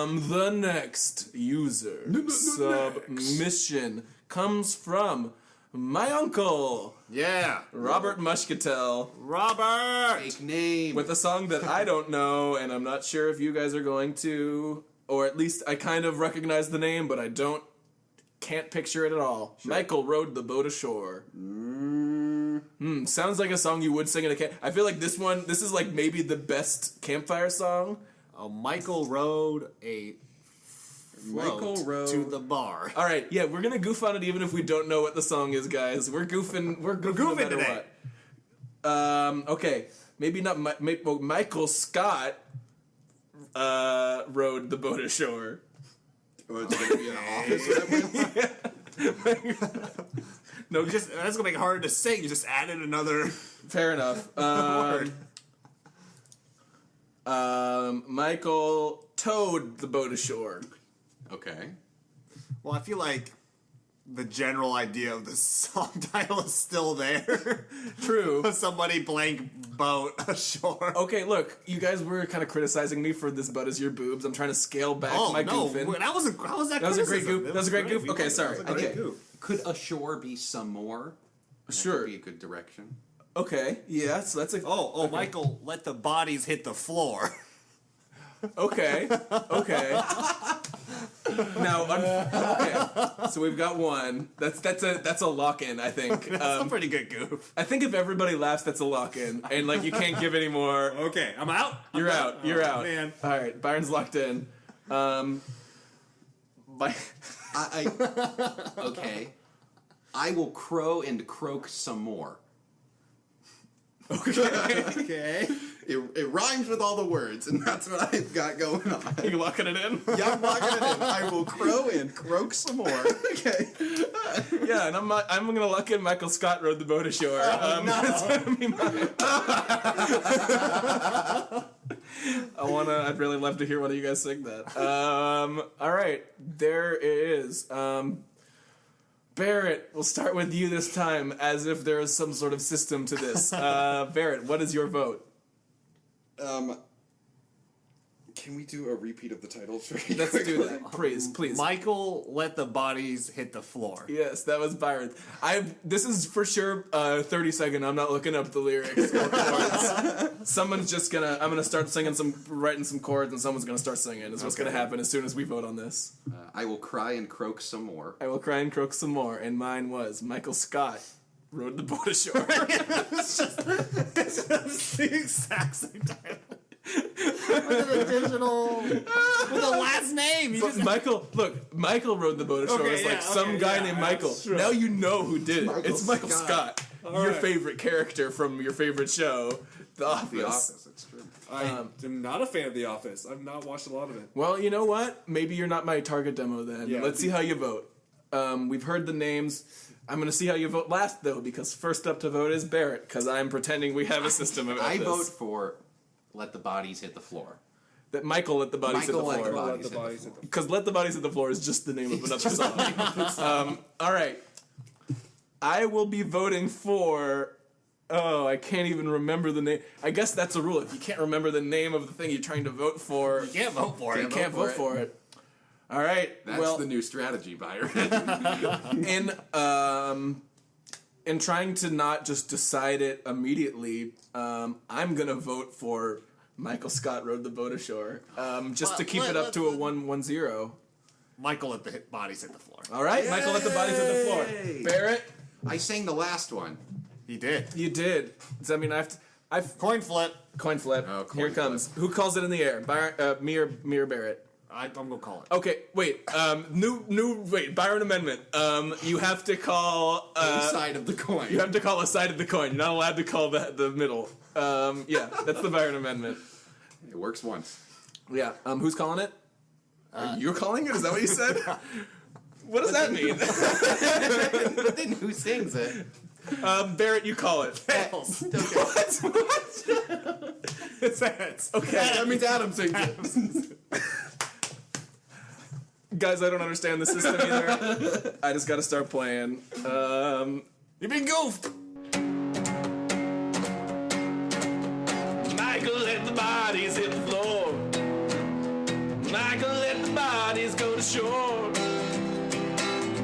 The next user submission comes from my uncle, Yeah. Robert Moshcatel, Robert. Fake name. with a song that I don't know, and I'm not sure if you guys are going to, or at least I kind of recognize the name, but I can't picture it at all. Michael rowed the boat ashore. Sounds like a song you would sing in a camp. I feel like this is like maybe the best campfire song. Michael rode a Michael float rode to the bar. All right, yeah, we're gonna goof on it even if we don't know what the song is, guys. We're goofing no matter today. what. Okay, maybe not. Michael Scott rowed the boat ashore. Or it's gonna be an office or something. No, that's gonna make it harder to sing. You just added another Fair enough. word. Michael towed the boat ashore. Okay. Well, I feel like the general idea of the song title is still there. True. Somebody blank boat ashore. Okay, look, you guys were kind of criticizing me for this butt is your boobs. I'm trying to scale back Oh my no, goofing. that wasn't. How was that? That was a great criticism? goof. It That was a great goof. great. Okay, sorry. That was a great Okay. goof. Could ashore be some more? That Sure. could be a good direction. Okay, yeah, so that's a... Oh, Michael, let the bodies hit the floor. Okay. Now, okay. So we've got one. That's a lock-in, I think. That's a pretty good goof. I think if everybody laughs, that's a lock-in, and like you can't give any more. Okay, I'm out. You're out. You're out. Man. All right, Byron's locked in. Okay. I will crow and croak some more. Okay. It rhymes with all the words, and that's what I've got going on. Are you locking it in? Yeah, I'm locking it in. I will crow and croak some more. Okay. Yeah, and I'm gonna lock in Michael Scott rode the boat ashore. That's gonna be mine. I'd really love to hear one of you guys sing that. All right, there it is. Barrett, we'll start with you this time, as if there is some sort of system to this. Barrett, what is your vote? Can we do a repeat of the titles? Let's do that. Please. Michael, let the bodies hit the floor. Yes, that was Byron. This is for sure 30 second. I'm not looking up the lyrics or chords. I'm gonna start writing some chords, and someone's gonna start singing. Is what's gonna happen as soon as we vote on this. I will cry and croak some more. I will cry and croak some more, and mine was Michael Scott rode the boat ashore. It's just the exact same title. With an additional, with the last name. But Michael rode the boat ashore. Okay, It's like some guy named Michael. Now you know who did it. It's Michael Scott. Your favorite character from your favorite show, The Office. The Office, it's true. I am not a fan of The Office. I've not watched a lot of it. Well, you know what? Maybe you're not my target demo then. Yeah, Let's see how you vote. We've heard the names. I'm going to see how you vote last, though, because first up to vote is Barrett, because I'm pretending we have a system about I this. vote for Let the Bodies Hit the Floor. That Michael let the bodies hit the Michael floor. let the bodies hit the floor. Because Let the Bodies Hit the Floor is just the name of another song. All right. I will be voting for... Oh, I can't even remember the name. I guess that's a rule. If you can't remember the name of the thing you're trying to vote for... You can't vote for it. You can't vote for it. All right. That's the new strategy, Byron. In trying to not just decide it immediately, I'm gonna vote for Michael Scott rode the boat ashore, just to keep it up to a 1-1-0. Michael, let the bodies hit the floor. All right, Michael, let the bodies hit the floor. Barrett, I sang the last one. He did. you did. Does that mean I've Coin flip. coin flip? Oh, coin Here it comes. Who calls it in the air? Byron, me or Barrett? I'm gonna call it. Okay, wait. Wait. Byron amendment. You have to call The side of the coin. You have to call a side of the coin. You're not allowed to call the middle. Yeah, that's the Byron amendment. It works once. Yeah. Who's calling it? You're calling it? Is that what you said? What does that mean? But then who sings it? Barrett, you call it. Tails. What? It's heads. Okay. That means Adam sings it. Guys, I don't understand the system either. I just gotta start playing. You've been goofed. Michael, let the bodies hit the floor. Michael, let the bodies go to shore.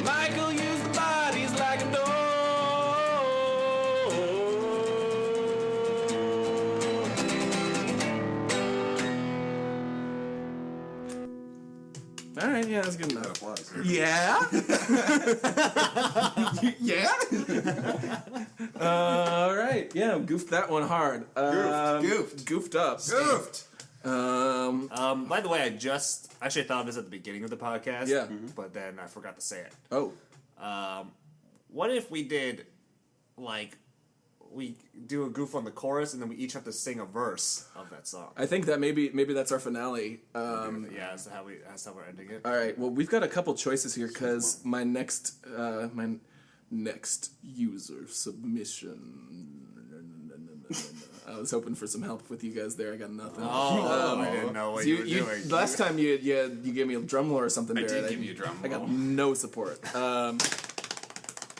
Michael, use the bodies like a door. All right, yeah, that's good enough. Applause. Yeah? Yeah? All right, yeah, goofed that one hard. Goofed up. Goofed. By the way, I just actually thought of this at the beginning of the podcast. Yeah. But then I forgot to say it. Oh. What if we did, like, we do a goof on the chorus and then we each have to sing a verse of that song? I think that maybe that's our finale. Yeah, that's how we're ending it. All right. Well, we've got a couple choices here because my next user submission. I was hoping for some help with you guys there. I got nothing. I didn't know what you were doing. Last time you gave me a drum roll or something. I Barrett. did give you a drum I got roll. no support.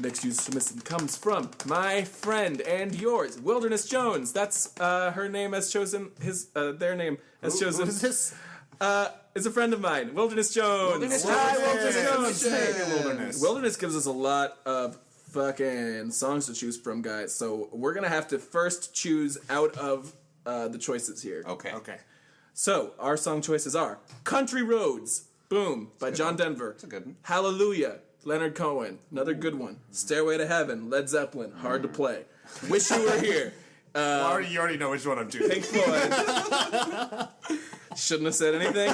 Next user submission comes from my friend and yours, Wilderness Jones. That's her name as chosen. Their name as chosen. Who is this? It's a friend of mine, Wilderness Jones. Hi, Wilderness Jones. Wilderness. Wilderness gives us a lot of fucking songs to choose from, guys. So we're gonna have to first choose out of the choices here. Okay. Okay. So our song choices are "Country Roads," boom, by John Denver. That's a good one. "Hallelujah," Leonard Cohen, another good one. "Stairway to Heaven," Led Zeppelin, hard to play. "Wish You Were Here," You already know which one I'm choosing. Pink Floyd. Shouldn't have said anything.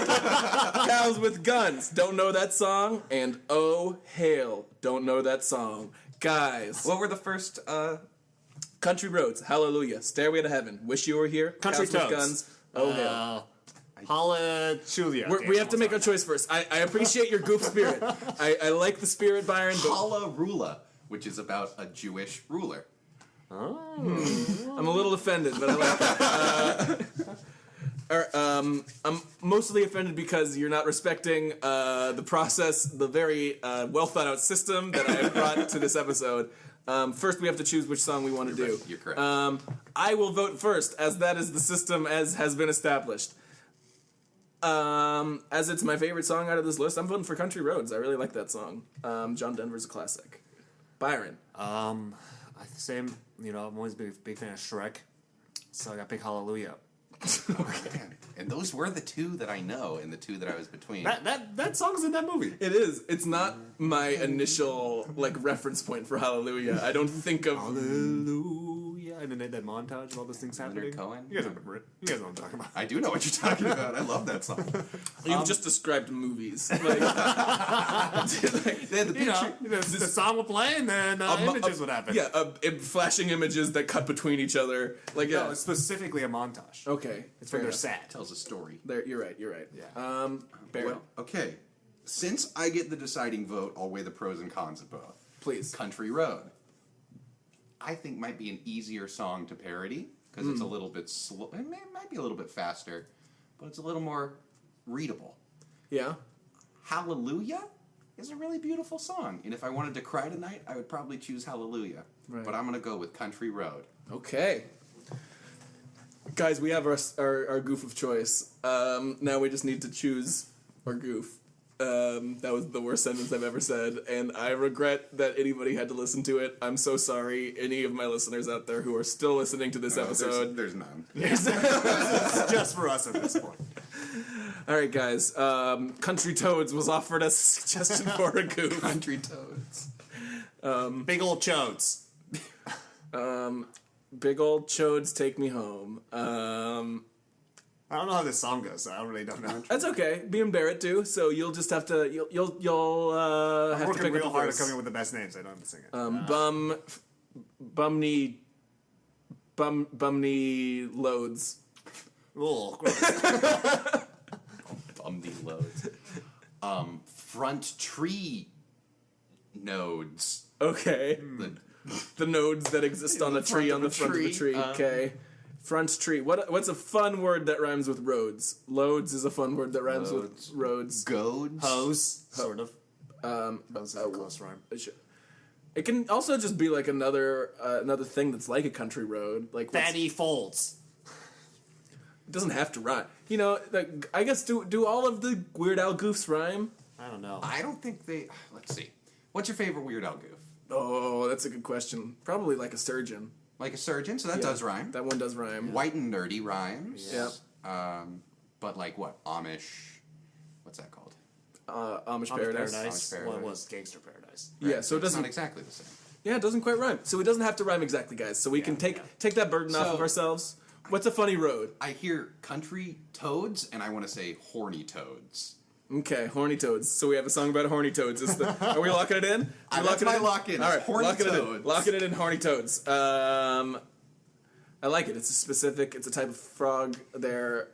"Cows with Guns," don't know that song. And "Oh Hail," don't know that song. Guys, What were the first? "Country Roads," "Hallelujah," "Stairway to Heaven," "Wish You Were Here," Country "Cows with Toads. Guns," "Oh Hail." Hallelujah. We have to make our choice first. I appreciate your goof spirit. I like the spirit, Byron, but Hala Rula, which is about a Jewish ruler. I'm a little offended, but I like it. I'm mostly offended because you're not respecting the process, the very well thought out system that I have brought to this episode. First, we have to choose which song we want to do. You're correct. I will vote first, as that is the system as has been established. As it's my favorite song out of this list, I'm voting for Country Roads. I really like that song. John Denver's a classic. Byron. Same. I'm always a big fan of Shrek, so I got Big Hallelujah. Okay. And those were the two that I know, and the two that I was between. That song's in that movie. It is. It's not my initial reference point for Hallelujah. I don't think of Hallelujah, and then that montage of all those things happening. Leonard Cohen? You guys remember it? You guys know what I'm talking about. I do know what you're talking about. I love that song. You've just described movies. They had the picture. The song would play, and then images would happen. Yeah, flashing images that cut between each other. No, it's specifically a montage. Okay, It's when they're sad. Tells a story. There, you're right. Yeah. Barrett, Well, okay. Since I get the deciding vote, I'll weigh the pros and cons of both. please. Country Road, I think might be an easier song to parody because it's a little bit slow. It might be a little bit faster, but it's a little more readable. Yeah. Hallelujah is a really beautiful song, and if I wanted to cry tonight, I would probably choose Hallelujah. Right. But I'm gonna go with Country Road. Okay. Guys, we have our goof of choice. Now we just need to choose our goof. That was the worst sentence I've ever said, and I regret that anybody had to listen to it. I'm so sorry, any of my listeners out there who are still listening to this episode. There's none. It's just for us at this point. All right, guys. Country Toads was offered as a suggestion for a goof. Country Toads. Big old chodes. Big old chodes take me home. I don't know how this song goes, so I really don't know. That's okay. Me and Barrett do. So you'll just have to you'll I'm have to working pick real up the hard at verse. coming up with the best names. I don't have to sing it. Bumney loads. Ugh, gross. Bumdy loads. Front tree nodes. Okay. The nodes that exist on a tree on the front of the tree. Okay. Front tree. What's a fun word that rhymes with roads? Loads is a fun word that rhymes with roads. Goads. Hose, sort of. Hose is a close rhyme. It can also just be like another thing that's like a country road. Like Fatty folds. it doesn't have to rhyme. I guess do all of the Weird Al goofs rhyme? I don't know. I don't think they. Let's see. What's your favorite Weird Al goof? Oh, that's a good question. Probably like a surgeon. Like a surgeon, so that does rhyme. That one does rhyme. White and nerdy rhymes. Yep. But like what? Amish. What's that called? Amish Amish Paradise. Paradise. Amish Well, it Paradise. was Gangster Paradise. Yeah, so it It's doesn't. not exactly the same. Yeah, it doesn't quite rhyme. So it doesn't have to rhyme exactly, guys. So we can take that burden off So- of ourselves. What's a funny road? I hear country toads, and I want to say horny toads. Okay, horny toads. So we have a song about horny toads. Are we locking it in? That's my lock-in. All right, Horny locking it in. toads. Locking it in. Horny toads. I like it. It's a type of frog. They're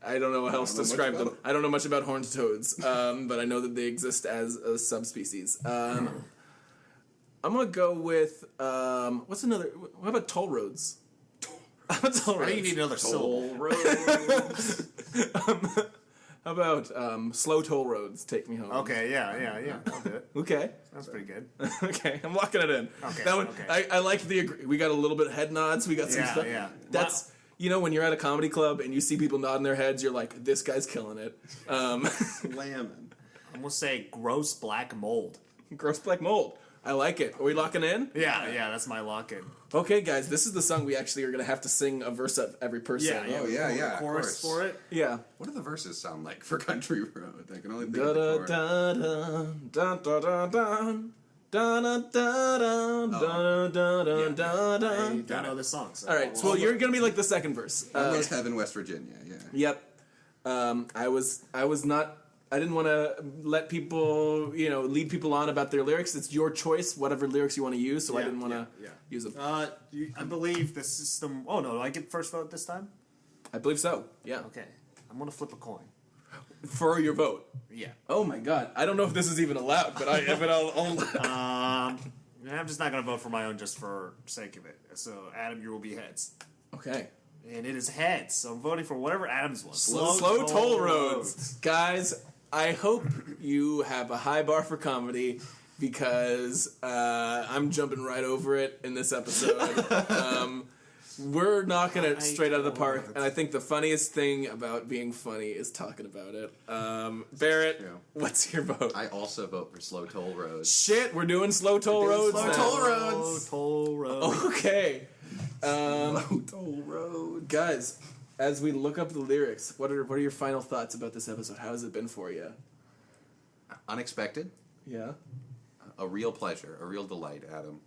I don't know how else to know much describe them. about I don't know much about horned toads, but I know that they exist as a subspecies. I'm gonna go with what's another? How about toll roads? How about toll I roads? think you need another syllable. How about slow toll roads take me home? Okay, yeah. I'll do it. Okay. That's pretty good. Okay, I'm locking it in. Okay, That one, okay. I like the. We got a little bit of head nods. We got some Yeah, stuff. yeah. That's when you're at a comedy club and you see people nodding their heads, you're like, this guy's killing it. Slamming. I'm gonna say gross black mold. Gross black mold. I like it. Are we locking in? Yeah, that's my lock-in. Okay, guys, this is the song we actually are gonna have to sing a verse of every person. Oh, yeah, The chorus of course. for it. Yeah. What do the verses sound like for Country Road? I can only think Da of da the chorus. da da da da da da da da da da da da da. I know this song. So All right, so you're gonna be like the second verse. West Heaven, West Virginia. Yeah. Yep. I was not. I didn't want to let people, lead people on about their lyrics. It's your choice, whatever lyrics you want to use. So I didn't want to use them. I believe the system. Oh no, do I get first vote this time? I believe so. Yeah. Okay, I'm gonna flip a coin. For your vote. Yeah. Oh my God. I don't know if this is even allowed, but I'll I'm just not gonna vote for my own just for sake of it. So Adam, you will be heads, okay. and it is heads. So I'm voting for whatever Adam's was. Slow toll roads. Guys, I hope you have a high bar for comedy because I'm jumping right over it in this episode. We're knocking it straight out of the park, and I think the funniest thing about being funny is talking about it. Barrett, what's your vote? I also vote for Slow Toll Roads. Shit, we're doing Slow Toll Roads Slow now. Toll Roads. Toll road. Okay. Slow Toll Roads. Guys, as we look up the lyrics, what are your final thoughts about this episode? How has it been for you? Unexpected. Yeah. A real pleasure, a real delight, Adam.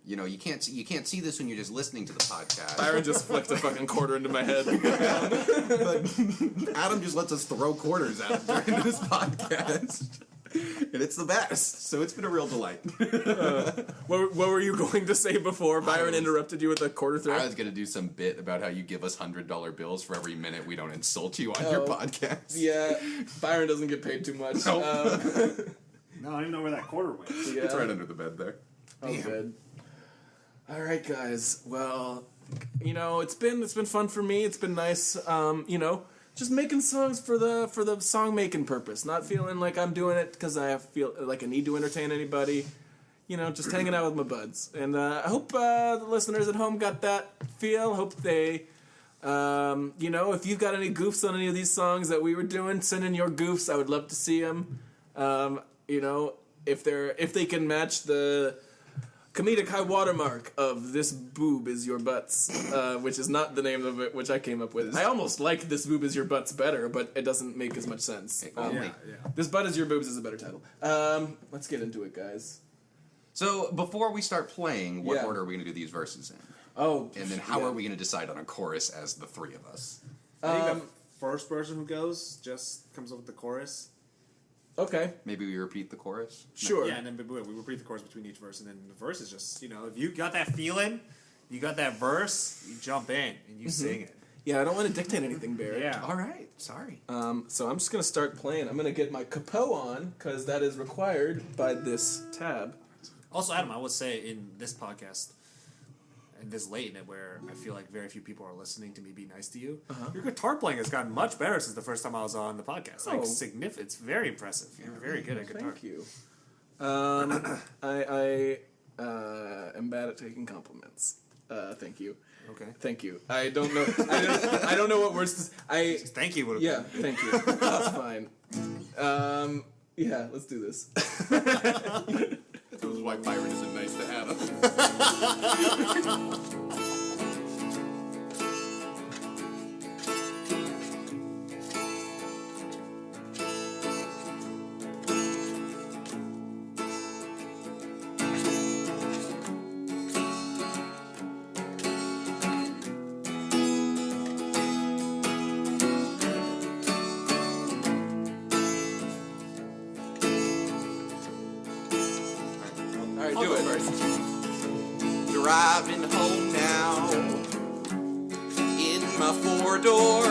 You know, you can't see this when you're just listening to the podcast. Byron just flicked a fucking quarter into my head. But Adam just lets us throw quarters out during this podcast. And it's the best. So it's been a real delight. What were you going to say before Byron interrupted you with a quarter throw? I was going to do some bit about how you give us $100 bills for every minute we don't insult you on your podcast. Yeah, Byron doesn't get paid too much. No, I don't even know where that quarter went. Yeah. It's right under the bed there. Oh, good. All right, guys. Well, you know, it's been fun for me. It's been nice. You know, just making songs for the song making purpose. Not feeling like I'm doing it because I feel like I need to entertain anybody. You know, just hanging out with my buds. And I hope the listeners at home got that feel. Hope they. You know, if you've got any goofs on any of these songs that we were doing, send in your goofs. I would love to see them. You know, if they can match the comedic high watermark of This Boob Is Your Butts, which is not the name of it, which I came up with. I almost like This Boob Is Your Butts better, but it doesn't make as much sense. This Butt Is Your Boobs is a better title. Let's get into it, guys. So before we start playing, what order are we going to do these verses in? Oh, And then how are we going to decide on a chorus as the three of us? I think the first person who goes just comes up with the chorus. Okay, Maybe we repeat the chorus? sure. Yeah, and then we repeat the chorus between each verse, and then the verse is just, you know, if You got that feeling? You got that verse? You jump in and you sing it. Yeah, I don't want to dictate anything, Barrett. Yeah. All right. Sorry. So I'm just going to start playing. I'm going to get my capo on, because that is required by this tab. Also, Adam, I would say in this podcast, and this late in it, where I feel like very few people are listening to me be nice to you, your guitar playing has gotten much better since the first time I was on the podcast. Like, significant. It's very impressive. You're very good at guitar. Thank you. I am bad at taking compliments. Thank you. Okay. Thank you. I don't know. I don't know what words. Thank you. Would've Yeah. been. Thank you. That's fine. Yeah. Let's do this. That was why Byron isn't nice to Adam. All right, do it. Driving home now in my four-door.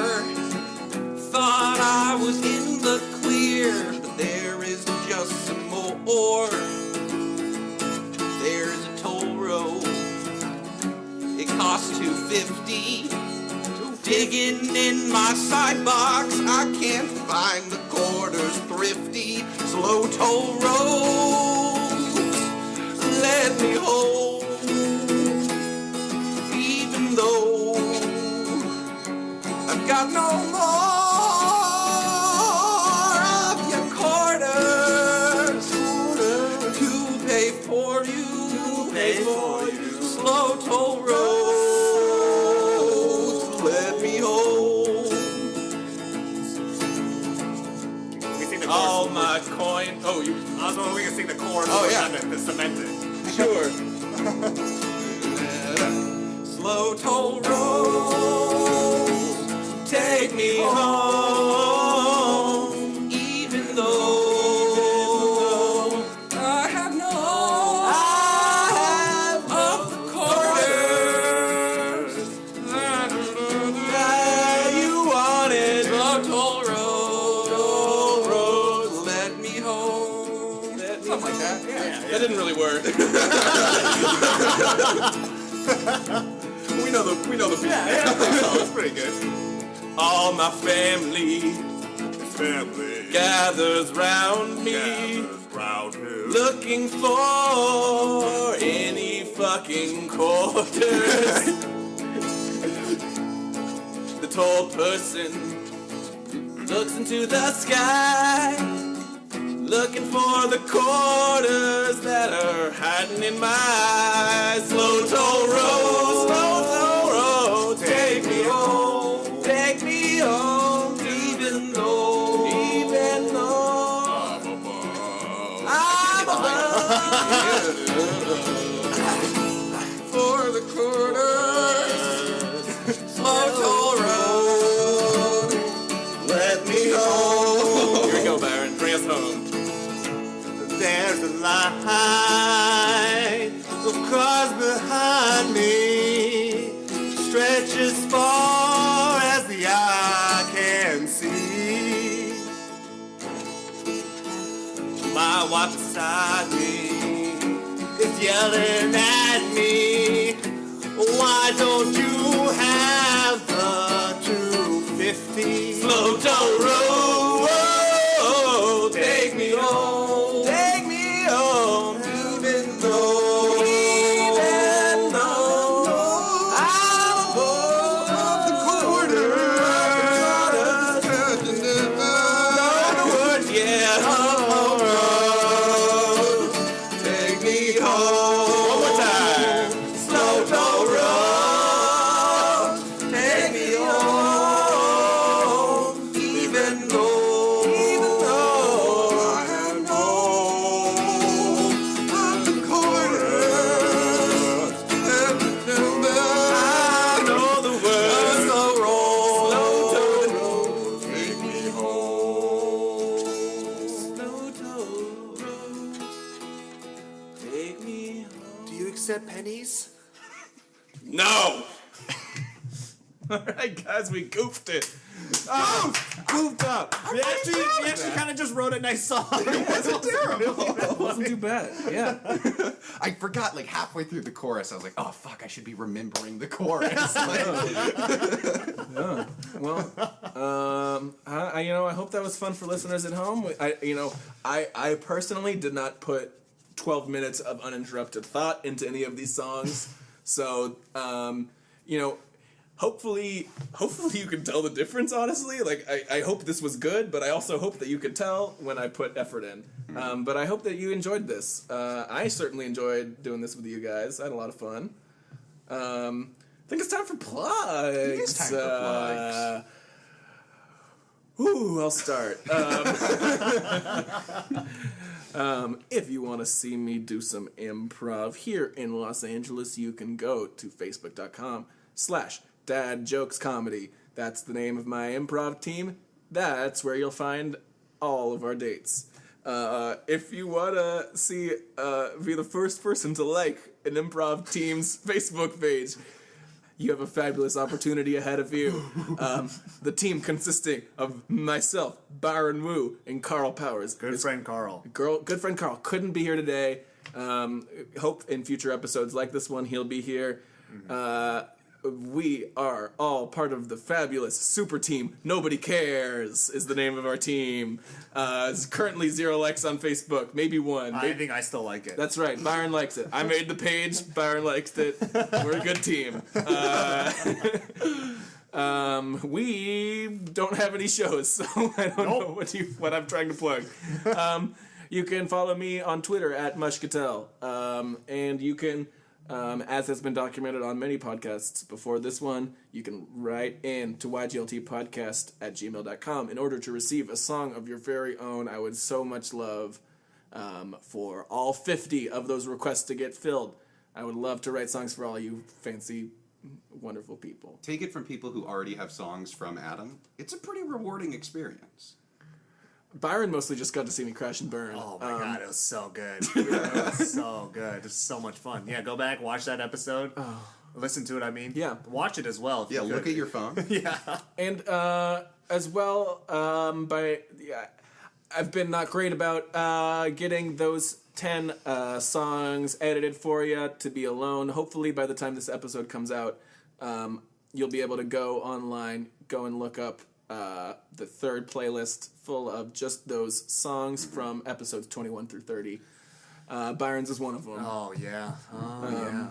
Thought I was in the clear, but there is just some more. There's a toll road. It costs $2.50. Digging in my side box, I can't find the quarters thrifty. Slow toll roads, let me hold. Even though I've got no more of your quarters to pay for you. Slow toll roads, let me hold. We sing the All chorus. my coin. Oh, you. I was wondering we can sing the chorus. Oh, yeah. The cemented. Sure. Slow toll roads, take me home. Even though I have of the quarters that you wanted. Slow toll roads, let me home. Something like that. Yeah. That didn't really work. We know the beat. That's pretty good. All my family gathers round me, looking for any fucking quarters. tall person looks into the sky, looking for the quarters that are hiding in my eyes. Slow toll road, take me home, even though I'm above. For the quarters, slow toll road, let me home. Here we go, Byron, bring us home. There's a line of cars behind me, stretch as far as the eye can see. My wife beside me is yelling at me, why don't you have the 250? Slow toll road, take me home, even though I'm above the quarter. Know the words, yeah. Take me home. One more time. Slow toll road, take me home, even though I know the quarters. I know the words. Slow toll road, take me home. Slow toll road, take me home. Do you accept pennies? No. All right, guys, we goofed it. Oh, goofed up. We actually kind of just wrote a nice song. It wasn't terrible. It wasn't too bad. Yeah. I forgot, like, halfway through the chorus, I was like, oh, fuck, I should be remembering the chorus. Well, I hope that was fun for listeners at home. I personally did not put 12 minutes of uninterrupted thought into any of these songs. So, hopefully you can tell the difference, honestly. Like, I hope this was good, but I also hope that you could tell when I put effort in. But I hope that you enjoyed this. I certainly enjoyed doing this with you guys. I had a lot of fun. I think it's time for plugs. It is time for plugs. I'll start. If you want to see me do some improv here in Los Angeles, you can go to facebook.com/dadjokescomedy. That's the name of my improv team. That's where you'll find all of our dates. If you want to be the first person to like an improv team's Facebook page, you have a fabulous opportunity ahead of you. The team consisting of myself, Byron Wu, and Carl Powers. Good friend Carl couldn't be here today. Hope in future episodes like this one he'll be here. We are all part of the fabulous super team. Nobody Cares is the name of our team. It's currently 0 likes on Facebook, maybe 1. I think I still like it. That's right. Byron likes it. I made the page. Byron likes it. We're a good team. We don't have any shows, so I don't know what I'm trying to plug. You can follow me on Twitter at Moshcatel, and you can, as has been documented on many podcasts before this one, you can write in to ygltpodcast@gmail.com in order to receive a song of your very own. I would so much love for all 50 of those requests to get filled. I would love to write songs for all you fancy, wonderful people. Take it from people who already have songs from Adam. It's a pretty rewarding experience. Byron mostly just got to see me crash and burn. Oh my god, it was so good. It was so good. It's so much fun. Yeah, go back, watch that episode. Listen to it, I mean. Yeah. Watch it as well. If you Look could. at your phone. Yeah. And as well, I've been not great about getting those 10 songs edited for you to be alone. Hopefully by the time this episode comes out, you'll be able to go online, go and look up the third playlist full of just those songs from episodes 21 through 30. Byron's is one of them. Oh, yeah. Oh, yeah.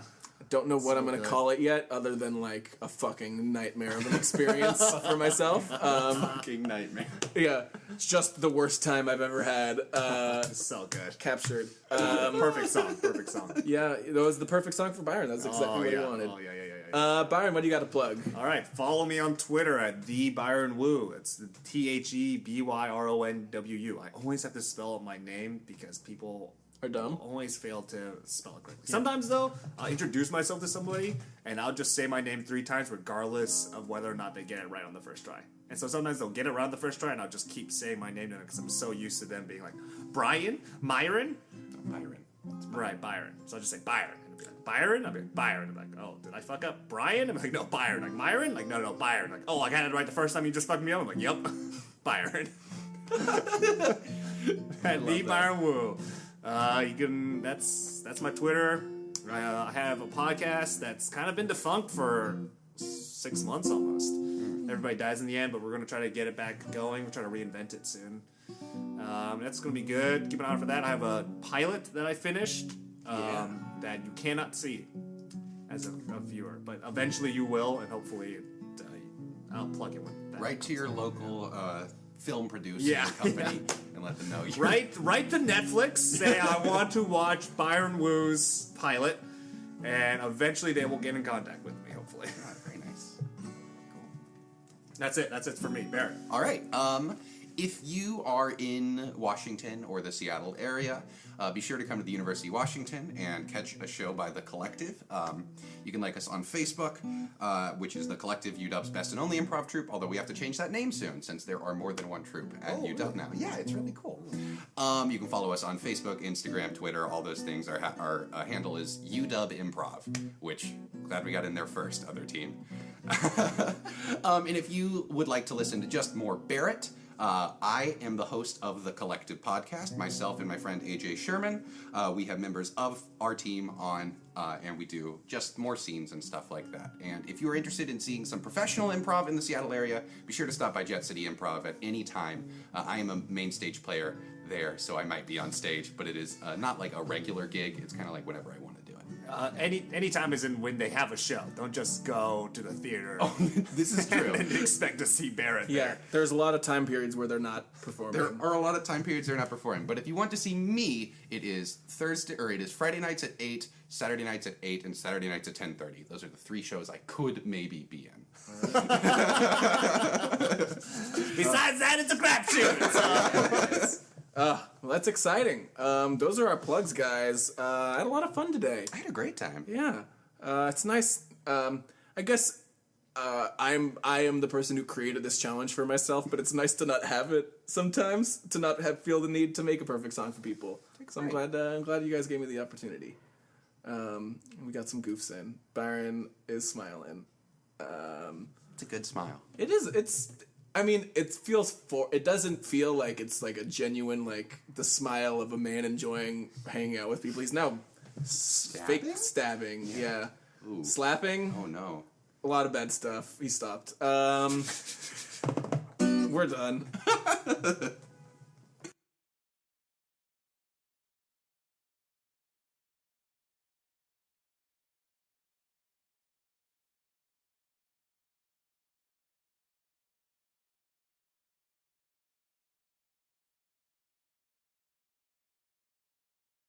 Don't know what So I'm gonna good. call it yet, other than like a fucking nightmare of an experience for myself. Fucking nightmare. Yeah, it's just the worst time I've ever had So good. captured. Perfect song. Yeah, that was the perfect song for Byron. That's exactly what he wanted. Oh, yeah. Byron, what do you got to plug? All right, follow me on Twitter at the Byron Wu. It's TheByronwu. I always have to spell out my name because people Are dumb? always fail to spell it correctly. Sometimes though, I'll introduce myself to somebody and I'll just say my name 3 times regardless of whether or not they get it right on the first try. And so sometimes they'll get it right on the first try and I'll just keep saying my name to them because I'm so used to them being like Brian, Myron, Byron. right, Byron. So I'll just say Byron. And I'll be like, Byron? I'll be like, Byron. I'm like, oh, did I fuck up? Brian? I'm like, no, Byron. Like, Myron? Like, no, Byron. Like, oh, I got it right the first time you just fucked me up? I'm like, yep, Byron. At the Byron Wu. You can, that's my Twitter. I have a podcast that's kind of been defunct for 6 months almost. Everybody dies in the end, but we're going to try to get it back going. We're trying to reinvent it soon. That's going to be good. Keep an eye out for that. I have a pilot that I finished that you cannot see as a viewer, but eventually you will, and hopefully I'll plug it with that. Write to your local film producer Yeah. company and let them know. Write to Netflix, say I want to watch Byron Wu's pilot, and eventually they will get in contact with me, hopefully. Very nice. That's it for me, Barrett. All right. If you are in Washington or the Seattle area, be sure to come to the University of Washington and catch a show by The Collective. You can like us on Facebook, which is The Collective, UW's best and only improv troupe, although we have to change that name soon since there are more than one troupe at UW now. Yeah, it's really cool. You can follow us on Facebook, Instagram, Twitter, all those things. Our handle is UW Improv, which, glad we got in there first, other team. And if you would like to listen to just more Barrett, I am the host of the Collective podcast, myself and my friend AJ Sherman. We have members of our team on, and we do just more scenes and stuff like that. And if you are interested in seeing some professional improv in the Seattle area, be sure to stop by Jet City Improv at any time. I am a main stage player there, so I might be on stage, but it is not like a regular gig. It's kind of like whenever I want to do it. Any time is in when they have a show. Don't just go to the theater. Oh, this is true. And expect to see Barrett Yeah, there. there's a lot of time periods where they're not performing. There are a lot of time periods they're not performing, but if you want to see me, it is Friday nights at 8, Saturday nights at 8, and Saturday nights at 10:30. Those are the 3 shows I could maybe be in. Besides that, it's a crapshoot. Well, that's exciting. Those are our plugs, guys. I had a lot of fun today. I had a great time. Yeah, it's nice. I guess I am the person who created this challenge for myself, but it's nice to not have it sometimes, to not feel the need to make a perfect song for people. So I'm glad you guys gave me the opportunity. We got some goofs in. Byron is smiling. It's a good smile. It is. I mean, it doesn't feel like it's like a genuine, like the smile of a man enjoying hanging out with people. He's now fake stabbing. Yeah. Ooh. Slapping. Oh no. A lot of bad stuff. He stopped. We're done.